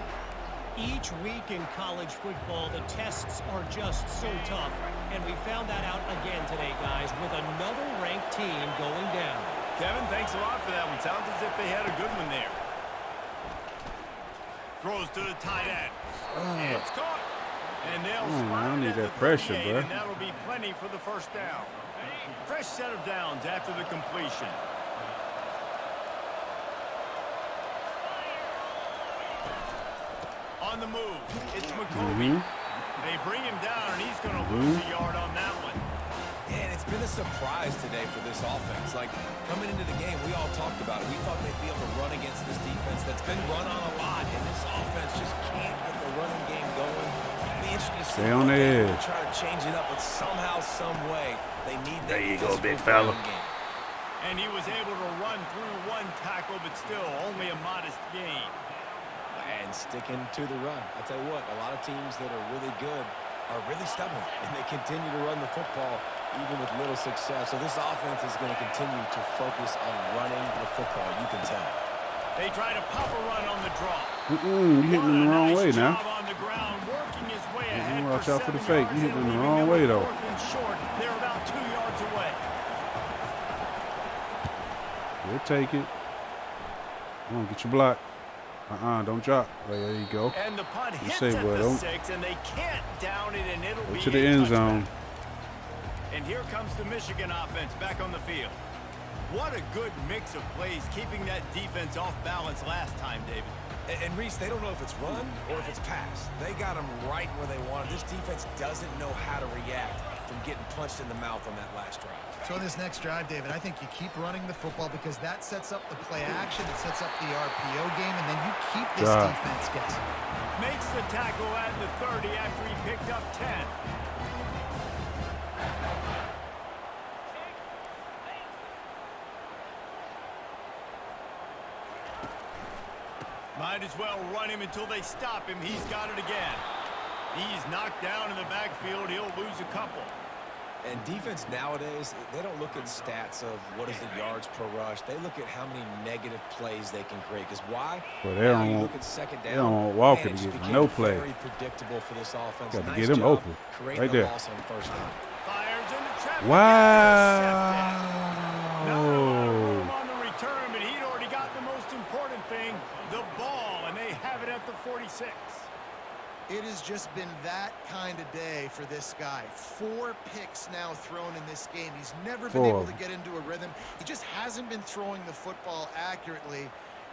S5: Each week in college football, the tests are just so tough, and we found that out again today, guys, with another ranked team going down.
S2: Kevin, thanks a lot for that one. Sounds as if they had a good one there. Throws to the tight end. It's caught. And they'll
S1: I
S2: spot
S1: don't
S2: it
S1: need
S2: at
S1: that
S2: the
S1: pressure,
S2: 38,
S1: bro.
S2: and that'll be plenty for the first down. Fresh set of downs after the completion. On the move, it's McCoby. They bring him down, and he's going to lose a yard on that one.
S4: and it's been a surprise today for this offense. Like, coming into the game, we all talked about it. We thought they'd be able to run against this defense that's been run on a lot, and this offense just can't get the running game going. It'd be interesting to see
S1: Stay on
S4: what
S1: the
S4: they do
S1: edge.
S4: to try to change it up, but somehow, some way, they need that
S1: There you go,
S4: physical
S1: big fella.
S4: running game.
S2: And he was able to run through one tackle, but still only a modest gain.
S4: And sticking to the run. I tell you what, a lot of teams that are really good are really stubborn, and they continue to run the football even with little success. So this offense is going to continue to focus on running the football, you can tell.
S2: They try to pop a run on the draw.
S1: You hitting them the wrong way now.
S2: Job on the ground, working his way ahead
S1: Watch out for the
S2: 7
S1: fake.
S2: yards
S1: You hitting
S2: and
S1: them the
S2: leaving
S1: wrong
S2: them
S1: way,
S2: with
S1: though.
S2: fourth and short. They're about 2 yards away.
S1: We'll take it. Come on, get your block. Don't drop. There you go.
S2: And the punt hits
S1: say
S2: at
S1: what,
S2: the
S1: don't-
S2: 6, and they can't down it, and it'll
S1: Go
S2: be
S1: to the
S2: a
S1: end
S2: touchback.
S1: zone.
S2: And here comes the Michigan offense back on the field. What a good mix of plays, keeping that defense off balance last time, David.
S4: And Reese, they don't know if it's run or if it's pass. They got them right where they want them. This defense doesn't know how to react from getting punched in the mouth on that last drive.
S3: So in this next drive, David, I think you keep running the football because that sets up the play action, it sets up the RPO game, and then you keep this
S1: Drive.
S3: defense guessing.
S2: Makes the tackle at the 30 after he picked up 10. Might as well run him until they stop him. He's got it again. He's knocked down in the backfield. He'll lose a couple.
S4: And defense nowadays, they don't look at stats of what is the yards per rush. They look at how many negative plays they can create. Because why?
S1: Well, they
S4: Now
S1: don't
S4: you
S1: want-
S4: look at second
S1: they
S4: down.
S1: don't want Walker
S4: man,
S1: to
S4: it
S1: get
S4: just became
S1: no play.
S4: Very predictable for this offense.
S1: Got to
S4: Nice
S1: get him
S4: job
S1: open.
S4: creating
S1: Right
S4: a
S1: there.
S4: loss on first down.
S2: Fires into traffic.
S1: Wow.
S2: Not a lot of room on the return, but he'd already got the most important thing, the ball, and they have it at the 46.
S3: It has just been that kind of day for this guy. 4 picks now thrown in this game. He's never been
S1: 4.
S3: able to get into a rhythm. He just hasn't been throwing the football accurately.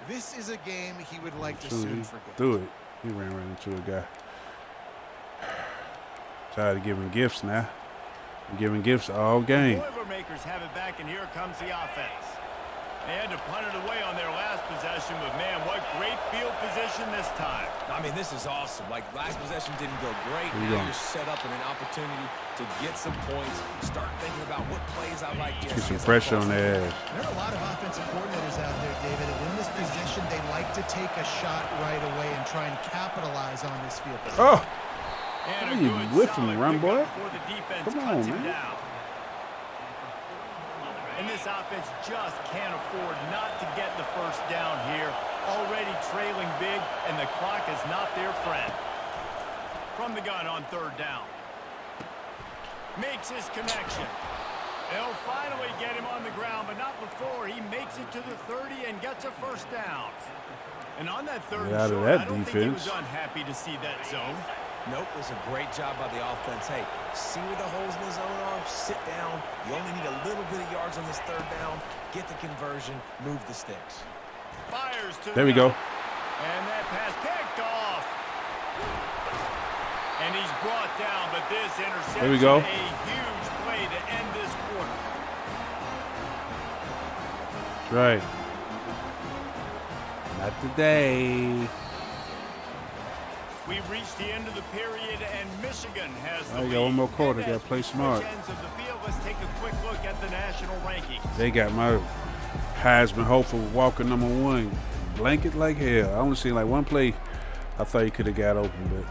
S3: This is a game he would like to
S1: Soon
S3: soon
S1: he
S3: forget.
S1: threw it. He ran right into a guy. Tired of giving gifts now. I'm giving gifts all game.
S2: Boilermakers have it back, and here comes the offense. They had to punt it away on their last possession, but man, what great field position this time.
S4: I mean, this is awesome. Like, last possession didn't go great. Now you're set up in an opportunity to get some points. Start thinking about what plays I like.
S1: Get some pressure on their ass.
S3: There are a lot of offensive coordinators out there, David, and in this position, they like to take a shot right away and try and capitalize on this field position.
S1: Oh!
S2: And
S1: How
S2: a
S1: you
S2: good,
S1: whiffing,
S2: solid
S1: run, boy?
S2: pickup before the defense
S1: Come
S2: cuts
S1: on,
S2: him
S1: man.
S2: down. And this offense just can't afford not to get the first down here. Already trailing big, and the clock is not their friend. From the gun on third down. Makes his connection. They'll finally get him on the ground, but not before he makes it to the 30 and gets a first down. And on that third
S1: Get out of
S2: short,
S1: that
S2: I don't think he was
S1: defense.
S2: unhappy to see that zone.
S4: Nope, it was a great job by the offense. Hey, see where the holes in the zone are? Sit down. You only need a little bit of yards on this third down. Get the conversion. Move the sticks.
S2: Fires to
S1: There we
S2: the
S1: go.
S2: And that pass picked off. And he's brought down, but this interception,
S1: There we go.
S2: a huge play to end this quarter.
S1: Right. Not today.
S2: We've reached the end of the period, and Michigan has the
S1: Oh, you
S2: lead.
S1: got one more quarter.
S2: And
S1: Gotta
S2: as
S1: play
S2: we
S1: smart.
S2: switch ends of the field, let's take a quick look at the national rankings.
S1: They got my Heisman hopeful Walker #1 blanket like hell. I only seen like one play. I thought he could have got open, but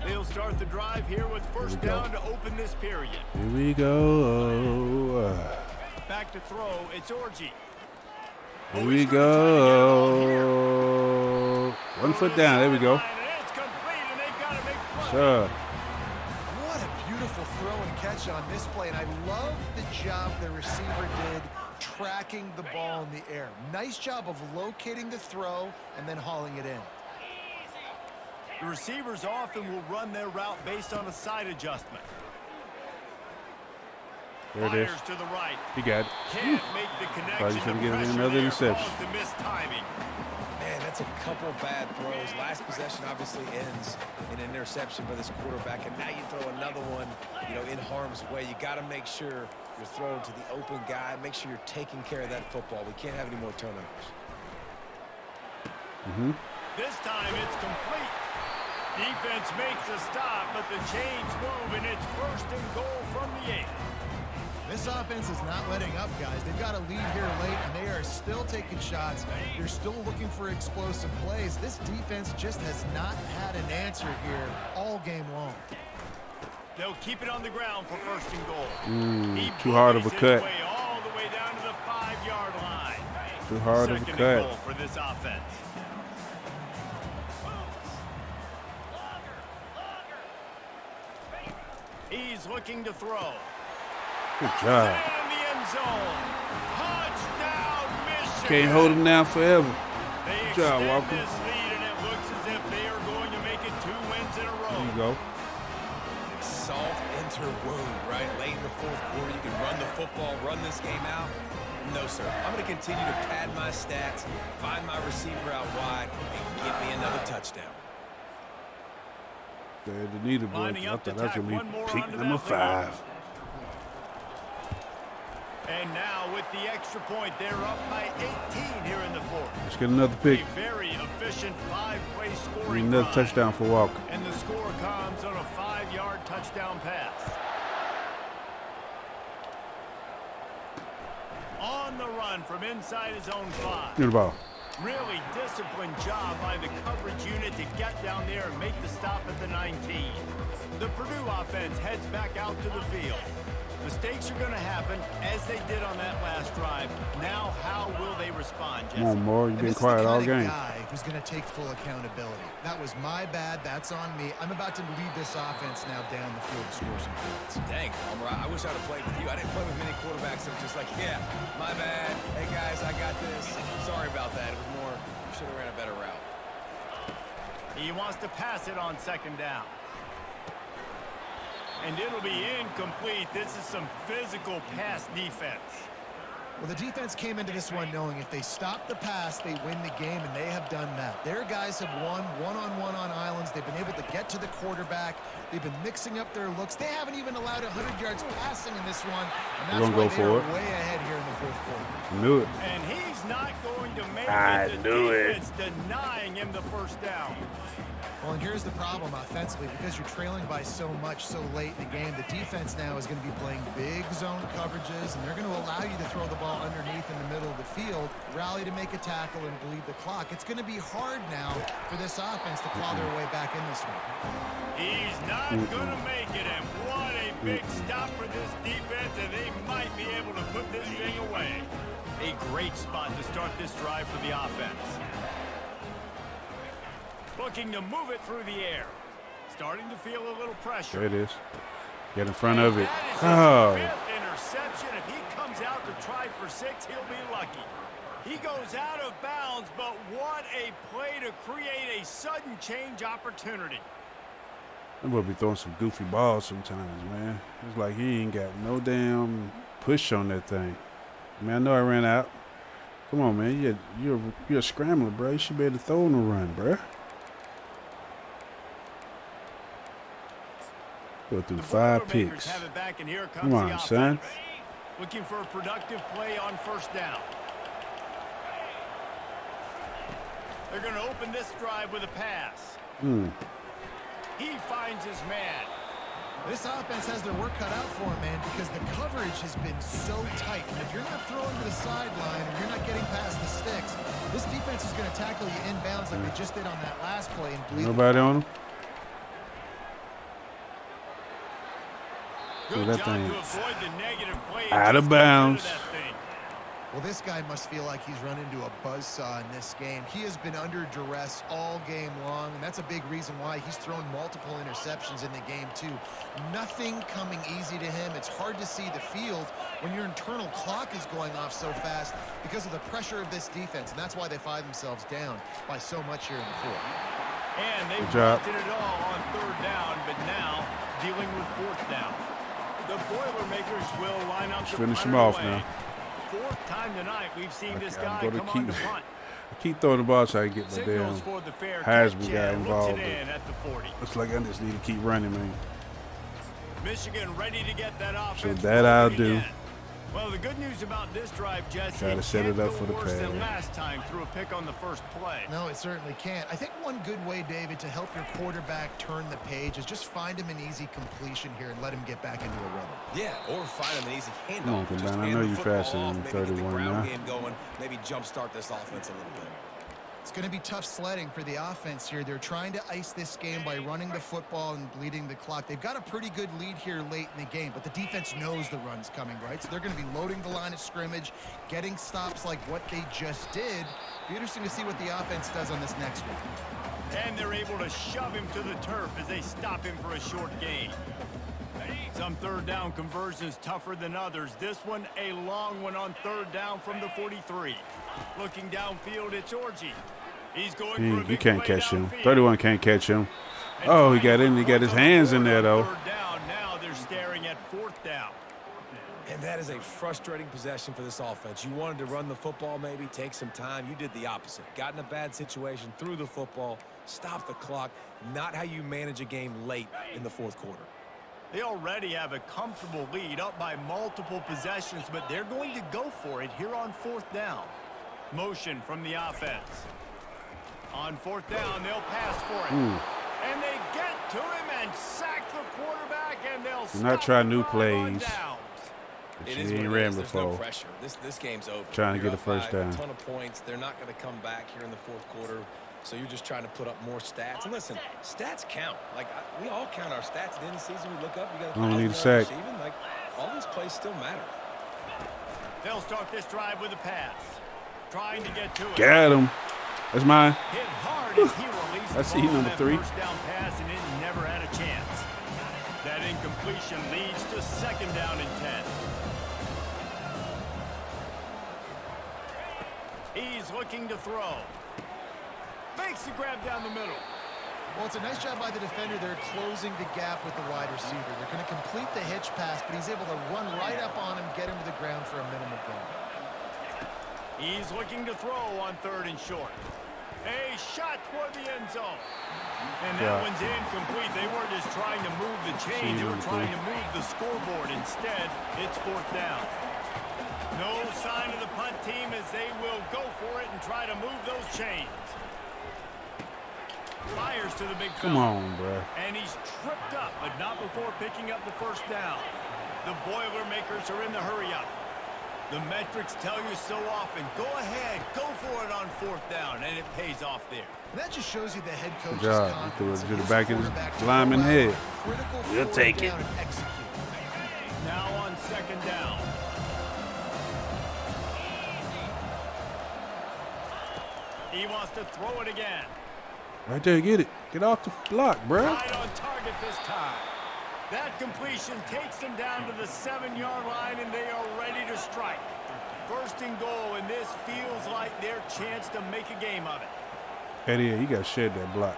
S2: They'll start the drive here with first
S1: Here we go.
S2: down to open this period.
S1: here we go.
S2: Back to throw, it's Orji.
S1: Here we go. 1 foot down. There we go.
S2: And it's complete, and they've got a big play.
S1: Sure.
S3: What a beautiful throw and catch on this play, and I love the job the receiver did tracking the ball in the air. Nice job of locating the throw and then hauling it in.
S2: The receivers often will run their route based on a side adjustment.
S1: There it is.
S2: Fires to the right.
S1: He got it.
S2: Can't make the connection.
S1: Thought he was gonna
S2: The
S1: get
S2: pressure
S1: another
S2: there
S1: interception.
S2: caused the missed timing.
S4: Man, that's a couple bad throws. Last possession obviously ends in an interception by this quarterback, and now you throw another one, in harm's way. You got to make sure you're throwing to the open guy. Make sure you're taking care of that football. We can't have any more turnovers.
S2: This time it's complete. Defense makes a stop, but the chains move, and it's first and goal from the 8.
S3: This offense is not letting up, guys. They've got a lead here late, and they are still taking shots. They're still looking for explosive plays. This defense just has not had an answer here all game long.
S2: They'll keep it on the ground for first and goal. He
S1: too hard of a
S2: bullies his
S1: cut.
S2: way all the way down to the 5-yard line.
S1: Too hard of a
S2: Second
S1: cut.
S2: and goal for this offense. He's looking to throw.
S1: Good job.
S2: In the end zone. Touchdown, Michigan.
S1: Can't hold him down forever.
S2: They
S1: Good job,
S2: extend
S1: Walker.
S2: this lead, and it looks as if they are going to make it 2 wins in a
S1: There
S2: row.
S1: you go.
S4: Salt enter wound, right? Late in the fourth quarter, you can run the football, run this game out. No, sir. I'm going to continue to pad my stats, find my receiver out wide, and get me another touchdown.
S1: There, the needle boy.
S2: Lining
S1: I
S2: up to
S1: thought that was
S2: tack
S1: gonna
S2: one
S1: be
S2: more
S1: pick
S2: onto
S1: number
S2: that
S1: 5.
S2: And now with the extra point, they're up by 18 here in the fourth.
S1: Let's get another pick.
S2: A very efficient 5-play
S1: Need
S2: scoring
S1: another
S2: drive.
S1: touchdown for Walker.
S2: And the score comes on a 5-yard touchdown pass. On the run from inside his own 5.
S1: Get the ball.
S2: Really disciplined job by the coverage unit to get down there and make the stop at the 19. The Purdue offense heads back out to the field. Mistakes are going to happen, as they did on that last drive. Now, how will they respond, Jesse?
S1: Come on, Moore. You've
S3: And
S1: been
S3: this is the
S1: quiet all
S3: kind of
S1: game.
S3: guy who's going to take full accountability. That was my bad. That's on me. I'm about to lead this offense now down the field to score some points.
S4: Dang, Homer, I wish I'd have played with you. I didn't play with many quarterbacks that were just like, yeah, my bad. Hey, guys, I got this. Sorry about that. It was more, you should have ran a better route.
S2: He wants to pass it on second down. And it'll be incomplete. This is some physical pass defense.
S3: Well, the defense came into this one knowing if they stop the pass, they win the game, and they have done that. Their guys have won one-on-one on islands. They've been able to get to the quarterback. They've been mixing up their looks. They haven't even allowed 100 yards passing in this one, and that's why they are way ahead here in the fourth quarter.
S1: I knew it.
S2: And he's not going to make
S1: I
S2: it.
S1: knew it.
S2: It's denying him the first down.
S3: Well, and here's the problem offensively. Because you're trailing by so much so late in the game, the defense now is going to be playing big zone coverages, and they're going to allow you to throw the ball underneath in the middle of the field, rally to make a tackle, and bleed the clock. It's going to be hard now for this offense to claw their way back in this one.
S2: He's not going to make it, and what a big stop for this defense, and they might be able to put this thing away. A great spot to start this drive for the offense. Looking to move it through the air. Starting to feel a little pressure.
S1: There it is. Get in front of it.
S2: That is his fifth interception. If he comes out to try for 6, he'll be lucky. He goes out of bounds, but what a play to create a sudden change opportunity.
S1: That boy be throwing some goofy balls sometimes, man. It's like he ain't got no damn push on that thing. I mean, I know I ran out. Come on, man. You're a scrambler, bro. You should be able to throw on the run, bro. Go through 5 picks. Come on, son.
S2: Looking for a productive play on first down. They're going to open this drive with a pass. He finds his man.
S3: This offense has their work cut out for him, man, because the coverage has been so tight. And if you're not throwing to the sideline or you're not getting past the sticks, this defense is going to tackle you inbounds like they just did on that last play. And
S1: nobody on him?
S2: Good
S1: that
S2: job
S1: thing
S2: to avoid the negative play.
S1: out of bounds.
S3: Well, this guy must feel like he's run into a buzzsaw in this game. He has been under duress all game long, and that's a big reason why he's thrown multiple interceptions in the game, too. Nothing coming easy to him. It's hard to see the field when your internal clock is going off so fast because of the pressure of this defense, and that's why they find themselves down by so much here in the fourth.
S2: And they wanted it all on third down, but now dealing with fourth down. The Boilermakers will line up to
S1: finish him off now.
S2: Fourth time tonight we've seen this guy come on to punt.
S1: I keep throwing the ball so I can get my damn Heisman guy involved. Looks like I just need to keep running, man.
S2: Michigan ready to get that offense.
S1: So that I'll do.
S2: Well, the good news about this drive, Jesse,
S1: try to set it up for the pass.
S2: Than last time through a pick on the first play.
S3: No, it certainly can't. I think one good way, David, to help your quarterback turn the page is just find him an easy completion here and let him get back into a rhythm.
S4: Yeah, or find him an easy handoff.
S1: Just I know you faster than 31 now.
S4: Game going, maybe jumpstart this offense a little bit.
S3: It's going to be tough sledding for the offense here. They're trying to ice this game by running the football and bleeding the clock. They've got a pretty good lead here late in the game, but the defense knows the run's coming, right? So they're going to be loading the line of scrimmage, getting stops like what they just did. Be interesting to see what the offense does on this next one.
S2: And they're able to shove him to the turf as they stop him for a short gain. Some third down conversions tougher than others. This one, a long one on third down from the 43. Looking downfield, it's Orji. He's going
S1: he can't catch him. 31 can't catch him. Oh, he got in. He got his hands in there, though.
S2: Now they're staring at fourth down.
S4: And that is a frustrating possession for this offense. You wanted to run the football, maybe take some time. You did the opposite. Got in a bad situation, threw the football, stopped the clock. Not how you manage a game late in the fourth quarter.
S2: They already have a comfortable lead up by multiple possessions, but they're going to go for it here on fourth down. Motion from the offense. On fourth down, they'll pass for it. And they get to him and sack the quarterback, and they'll
S1: do not try new plays.
S4: It is ain't ran before. No pressure. This game's over.
S1: Trying to get a first down.
S4: A ton of points. They're not going to come back here in the fourth quarter. So you're just trying to put up more stats. And listen, stats count. Like, we all count our stats. At the end of the season, we look up. You got to
S1: need a sack.
S4: Like, all these plays still matter.
S2: They'll start this drive with a pass. Trying to get to it.
S1: Got him. That's mine.
S2: Hit hard as he released
S1: I see number 3.
S2: First down pass, and it never had a chance. That incompletion leads to second down and 10. He's looking to throw. Makes the grab down the middle.
S3: Well, it's a nice job by the defender. They're closing the gap with the wide receiver. They're going to complete the hitch pass, but he's able to run right up on him, get him to the ground for a minimal gain.
S2: He's looking to throw on 3rd and short. A shot toward the end zone. And that one's incomplete. They weren't just trying to move the chain. They were trying to move the scoreboard. Instead, it's 4th down. No sign of the punt team as they will go for it and try to move those chains. Fires to the big fella.
S1: Come on, bro.
S2: And he's tripped up, but not before picking up the 1st down. The Boilermakers are in the hurry-up. The metrics tell you so often. Go ahead, go for it on 4th down, and it pays off there.
S3: And that just shows you the head coach's
S1: Good job. He threw it to the back of his lineman head. We'll take it.
S2: Now on 2nd down. He wants to throw it again.
S1: Right there, get it. Get off the block, bro.
S2: Right on target this time. That completion takes them down to the 7-yard line, and they are ready to strike. 1st and goal, and this feels like their chance to make a game of it.
S1: Eddie, you got to shed that block.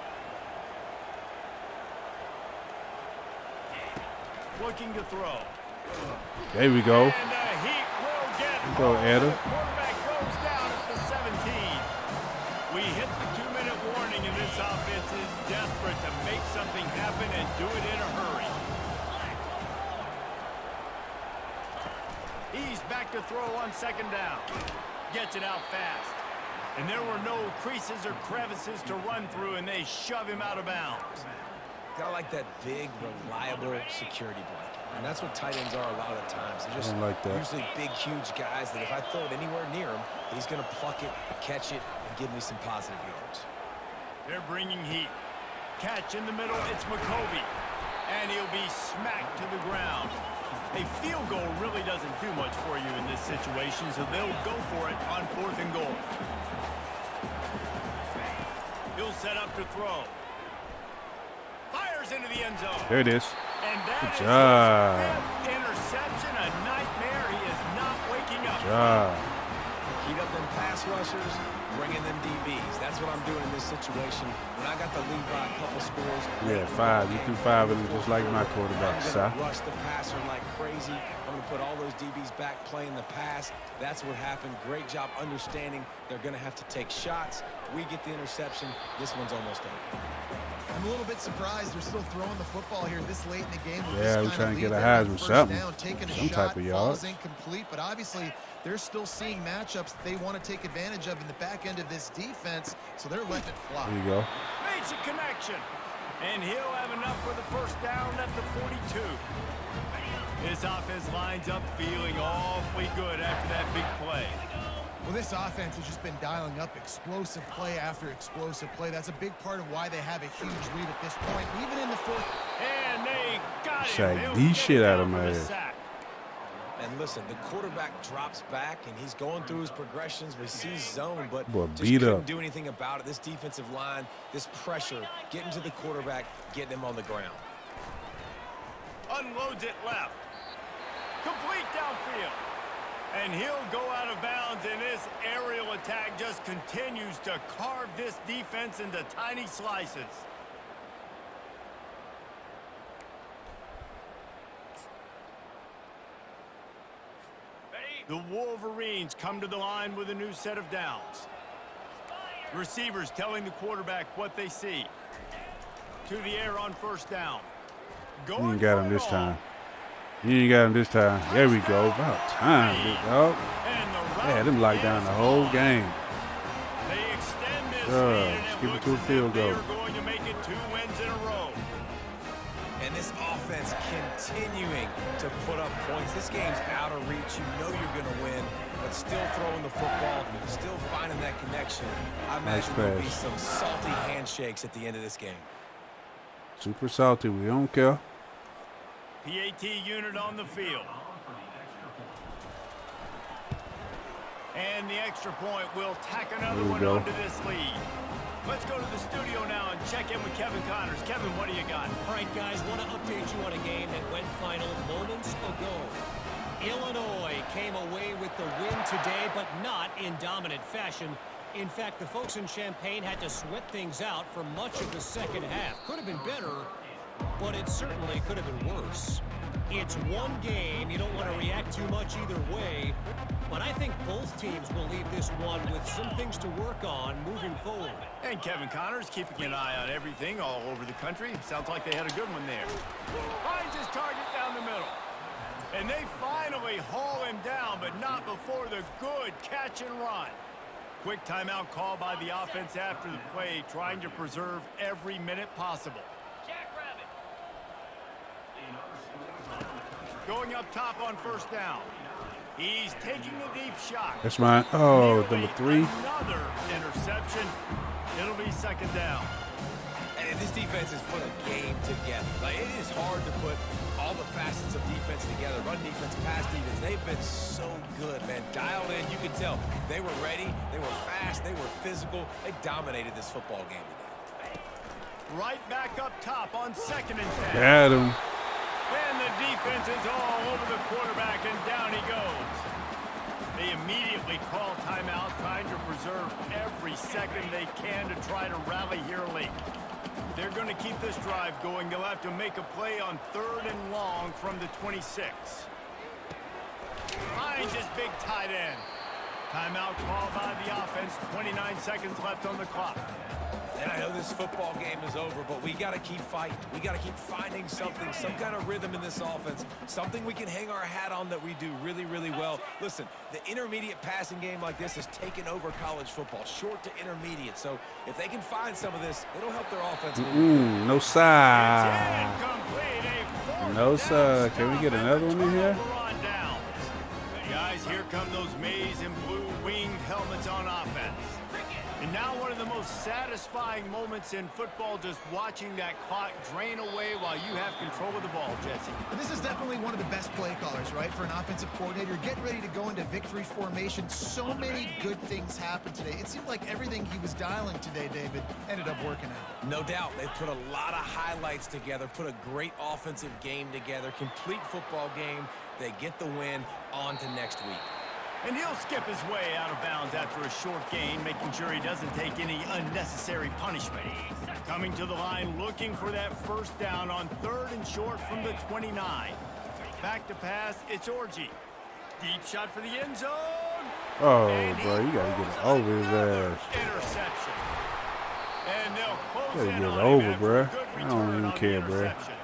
S2: Looking to throw.
S1: There we go.
S2: And the heat will get
S1: Go, Eddie.
S2: The quarterback goes down at the 17. We hit the 2-minute warning, and this offense is desperate to make something happen and do it in a hurry. He's back to throw on 2nd down. Gets it out fast. And there were no creases or crevices to run through, and they shove him out of bounds.
S4: Kind of like that big, reliable security blanket. And that's what tight ends are a lot of the times. They're just
S1: like that.
S4: usually big, huge guys that if I throw it anywhere near him, he's going to pluck it, catch it, and give me some positive yards.
S2: They're bringing heat. Catch in the middle, it's McCovey. And he'll be smacked to the ground. A field goal really doesn't do much for you in this situation, so they'll go for it on 4th and goal. He'll set up to throw. Fires into the end zone.
S1: There it is.
S2: And that
S1: Good
S2: is
S1: job.
S2: his 5th interception, a nightmare. He is not waking up.
S1: Good job.
S4: Heat up them pass rushers, bring in them DBs. That's what I'm doing in this situation. When I got the lead by a couple scores.
S1: Yeah, 5. You threw 5 of them just like my quarterback,
S4: I'm
S1: Si.
S4: going to rush the passer like crazy. I'm going to put all those DBs back playing the pass. That's what happened. Great job understanding they're going to have to take shots. We get the interception. This one's almost over.
S3: I'm a little bit surprised they're still throwing the football here this late in the game.
S1: Yeah, we're trying to get a Heisman something. Some type of yards.
S3: Falls incomplete, but obviously they're still seeing matchups they want to take advantage of in the back end of this defense, so they're letting it fly.
S1: There you go.
S2: Makes a connection. And he'll have enough for the 1st down at the 42. This offense lines up feeling awfully good after that big play.
S3: Well, this offense has just been dialing up explosive play after explosive play. That's a big part of why they have a huge lead at this point, even in the 4th.
S2: And they got him.
S1: Sack the shit out of my ass.
S4: And listen, the quarterback drops back, and he's going through his progressions. We see zone, but
S1: Boy,
S4: just
S1: beat
S4: couldn't
S1: up.
S4: do anything about it. This defensive line, this pressure, getting to the quarterback, getting him on the ground.
S2: Unloads it left. Complete downfield. And he'll go out of bounds, and this aerial attack just continues to carve this defense into tiny slices. The Wolverines come to the line with a new set of downs. Receivers telling the quarterback what they see. To the air on 1st down.
S1: You ain't got him this time. You ain't got him this time. There we go. About time, big dog. They had him locked down the whole game.
S2: They extend this
S1: Sure.
S2: lead, and
S1: Let's
S2: it
S1: give it
S2: looks
S1: to a
S2: as if
S1: field
S2: they
S1: goal.
S2: are going to make it 2 wins in a row.
S4: And this offense continuing to put up points. This game's out of reach. You know you're going to win, but still throwing the football, still finding that connection. I imagine there'll be
S1: pass.
S4: some salty handshakes at the end of this game.
S1: Super salty. We don't care.
S2: PAT unit on the field. And the extra point will tack another
S1: There we
S2: one
S1: go.
S2: onto this lead. Let's go to the studio now and check in with Kevin Connors. Kevin, what do you got?
S5: All right, guys, want to update you on a game that went final moments ago. Illinois came away with the win today, but not in dominant fashion. In fact, the folks in Champaign had to sweat things out for much of the second half. Could have been better, but it certainly could have been worse. It's one game. You don't want to react too much either way. But I think both teams will leave this one with some things to work on moving forward.
S2: And Kevin Connors keeping an eye on everything all over the country. Sounds like they had a good one there. Finds his target down the middle. And they finally haul him down, but not before the good catch and run. Quick timeout call by the offense after the play, trying to preserve every minute possible. Going up top on first down. He's taking a deep shot.
S1: That's mine. Oh,
S2: Nearly
S1: number 3.
S2: Another interception. It'll be second down.
S4: And this defense has put a game together. Like, it is hard to put all the facets of defense together. Run defense, pass defense. They've been so good, man. Dialed in. You could tell they were ready. They were fast. They were physical. They dominated this football game today.
S2: Right back up top on 2nd and 10.
S1: Got him.
S2: And the defense is all over the quarterback, and down he goes. They immediately call timeout, trying to preserve every second they can to try to rally here late. They're going to keep this drive going. They'll have to make a play on 3rd and long from the 26. Finds his big tight end. Timeout called by the offense. 29 seconds left on the clock.
S4: And I know this football game is over, but we got to keep fighting. We got to keep finding something, some kind of rhythm in this offense, something we can hang our hat on that we do really, really well. Listen, the intermediate passing game like this has taken over college football, short to intermediate. So if they can find some of this, it'll help their offense.
S1: No side. No side. Can we get another one in here?
S2: Guys, here come those maize and blue winged helmets on offense. And now one of the most satisfying moments in football, just watching that clock drain away while you have control of the ball, Jesse.
S3: This is definitely one of the best play callers, right, for an offensive coordinator. Getting ready to go into victory formation. So many good things happened today. It seemed like everything he was dialing today, David, ended up working out.
S4: No doubt. They've put a lot of highlights together, put a great offensive game together, complete football game. They get the win. On to next week.
S2: And he'll skip his way out of bounds after a short gain, making sure he doesn't take any unnecessary punishment. Coming to the line, looking for that first down on 3rd and short from the 29. Back to pass, it's Orji. Deep shot for the end zone.
S1: Oh, bro, you got to get it over his ass.
S2: Interception. And they'll close
S1: You got to
S2: in
S1: get it
S2: on
S1: over,
S2: him
S1: bro.
S2: after a good
S1: I don't
S2: return
S1: even
S2: on the
S1: care, bro.
S2: interception.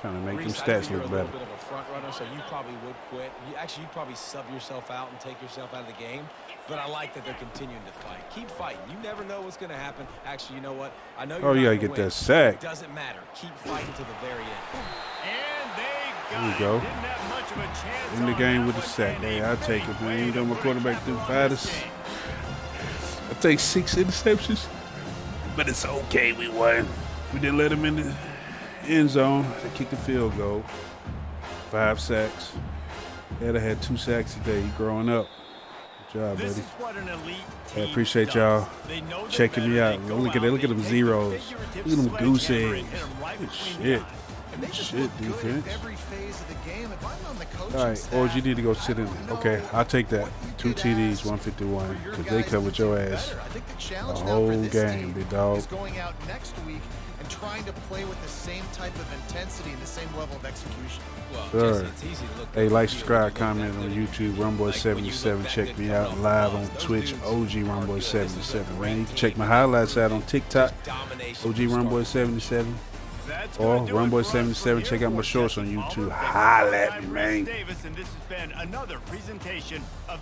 S1: Trying to make them
S4: Reese,
S1: stats
S4: you're
S1: look
S4: a
S1: better.
S4: little bit of a front runner, so you probably would quit. You'd probably sub yourself out and take yourself out of the game. But I like that they're continuing to fight. Keep fighting. You never know what's going to happen. Actually, you know what? I know you're
S1: Oh, you
S4: not
S1: got to
S4: gonna
S1: get
S4: win.
S1: that sack.
S4: It doesn't matter. Keep fighting to the very end.
S2: And they got
S1: There you
S2: it.
S1: go.
S2: Didn't have much of a chance
S1: In the
S2: on
S1: game
S2: that
S1: with the
S2: one,
S1: sack.
S2: and
S1: Hey,
S2: a
S1: I'll take
S2: great
S1: it, man.
S2: way
S1: You know my
S2: to
S1: quarterback
S2: break
S1: threw
S2: up the
S1: fattest.
S2: game.
S1: I take 6 interceptions, but it's okay. We won. We didn't let him in the end zone. They kicked the field goal. 5 sacks. Ed had 2 sacks today. He growing up. Good job,
S2: This
S1: buddy.
S2: is what an elite
S1: I
S2: team
S1: appreciate
S2: does.
S1: y'all
S2: They know they're
S1: checking me
S2: better.
S1: out.
S2: They go
S1: Look at that. Look at
S2: they
S1: them
S2: take the
S1: zeros.
S2: figurative
S1: Look at them goose
S2: sledgehammer
S1: eggs.
S2: and hit 'em right
S1: Good
S2: between the
S1: shit.
S2: eyes.
S3: And they
S1: Good
S3: just
S1: shit,
S3: look good
S1: defense.
S3: at every phase of the game. If I'm on the coaching
S1: All right,
S3: staff,
S1: or you need to go sit in.
S3: I don't
S1: Okay,
S3: know
S1: I'll take that.
S3: what you
S1: 2
S3: could
S1: TDs,
S3: ask
S1: 151,
S3: for your
S1: because they
S3: guys
S1: covered
S3: to
S1: your
S3: do
S1: ass
S3: better. I think the challenge
S1: the
S3: now for
S1: whole
S3: this
S1: game,
S3: team
S1: big dog.
S3: is going out next week and trying to play with the same type of intensity and the same level of execution.
S4: Well,
S1: Sure.
S4: Jesse, it's easy to look
S1: Hey,
S4: good
S1: like,
S4: on the field
S1: subscribe,
S4: when you look
S1: comment
S4: that
S1: on
S4: good.
S1: YouTube,
S4: Like, when you look
S1: Rumboy77.
S4: that
S1: Check me
S4: good
S1: out
S4: coming off
S1: live
S4: the
S1: on
S4: ball. Those
S1: Twitch,
S4: dudes
S1: OG
S4: are good.
S1: Rumboy77.
S4: This is a
S1: Man,
S4: great
S1: you can check
S4: team.
S1: my highlights out on TikTok,
S4: Domination
S1: OG
S4: from start to
S1: Rumboy77.
S2: That's
S1: Or
S2: gonna do it for us
S1: Rumboy77.
S2: from
S1: Check out my
S2: here.
S1: shorts on
S2: For
S1: YouTube.
S2: Jesse Palmer,
S1: Holla at
S2: I'm
S1: me,
S2: Reese
S1: man.
S2: Davis, and this has been another presentation of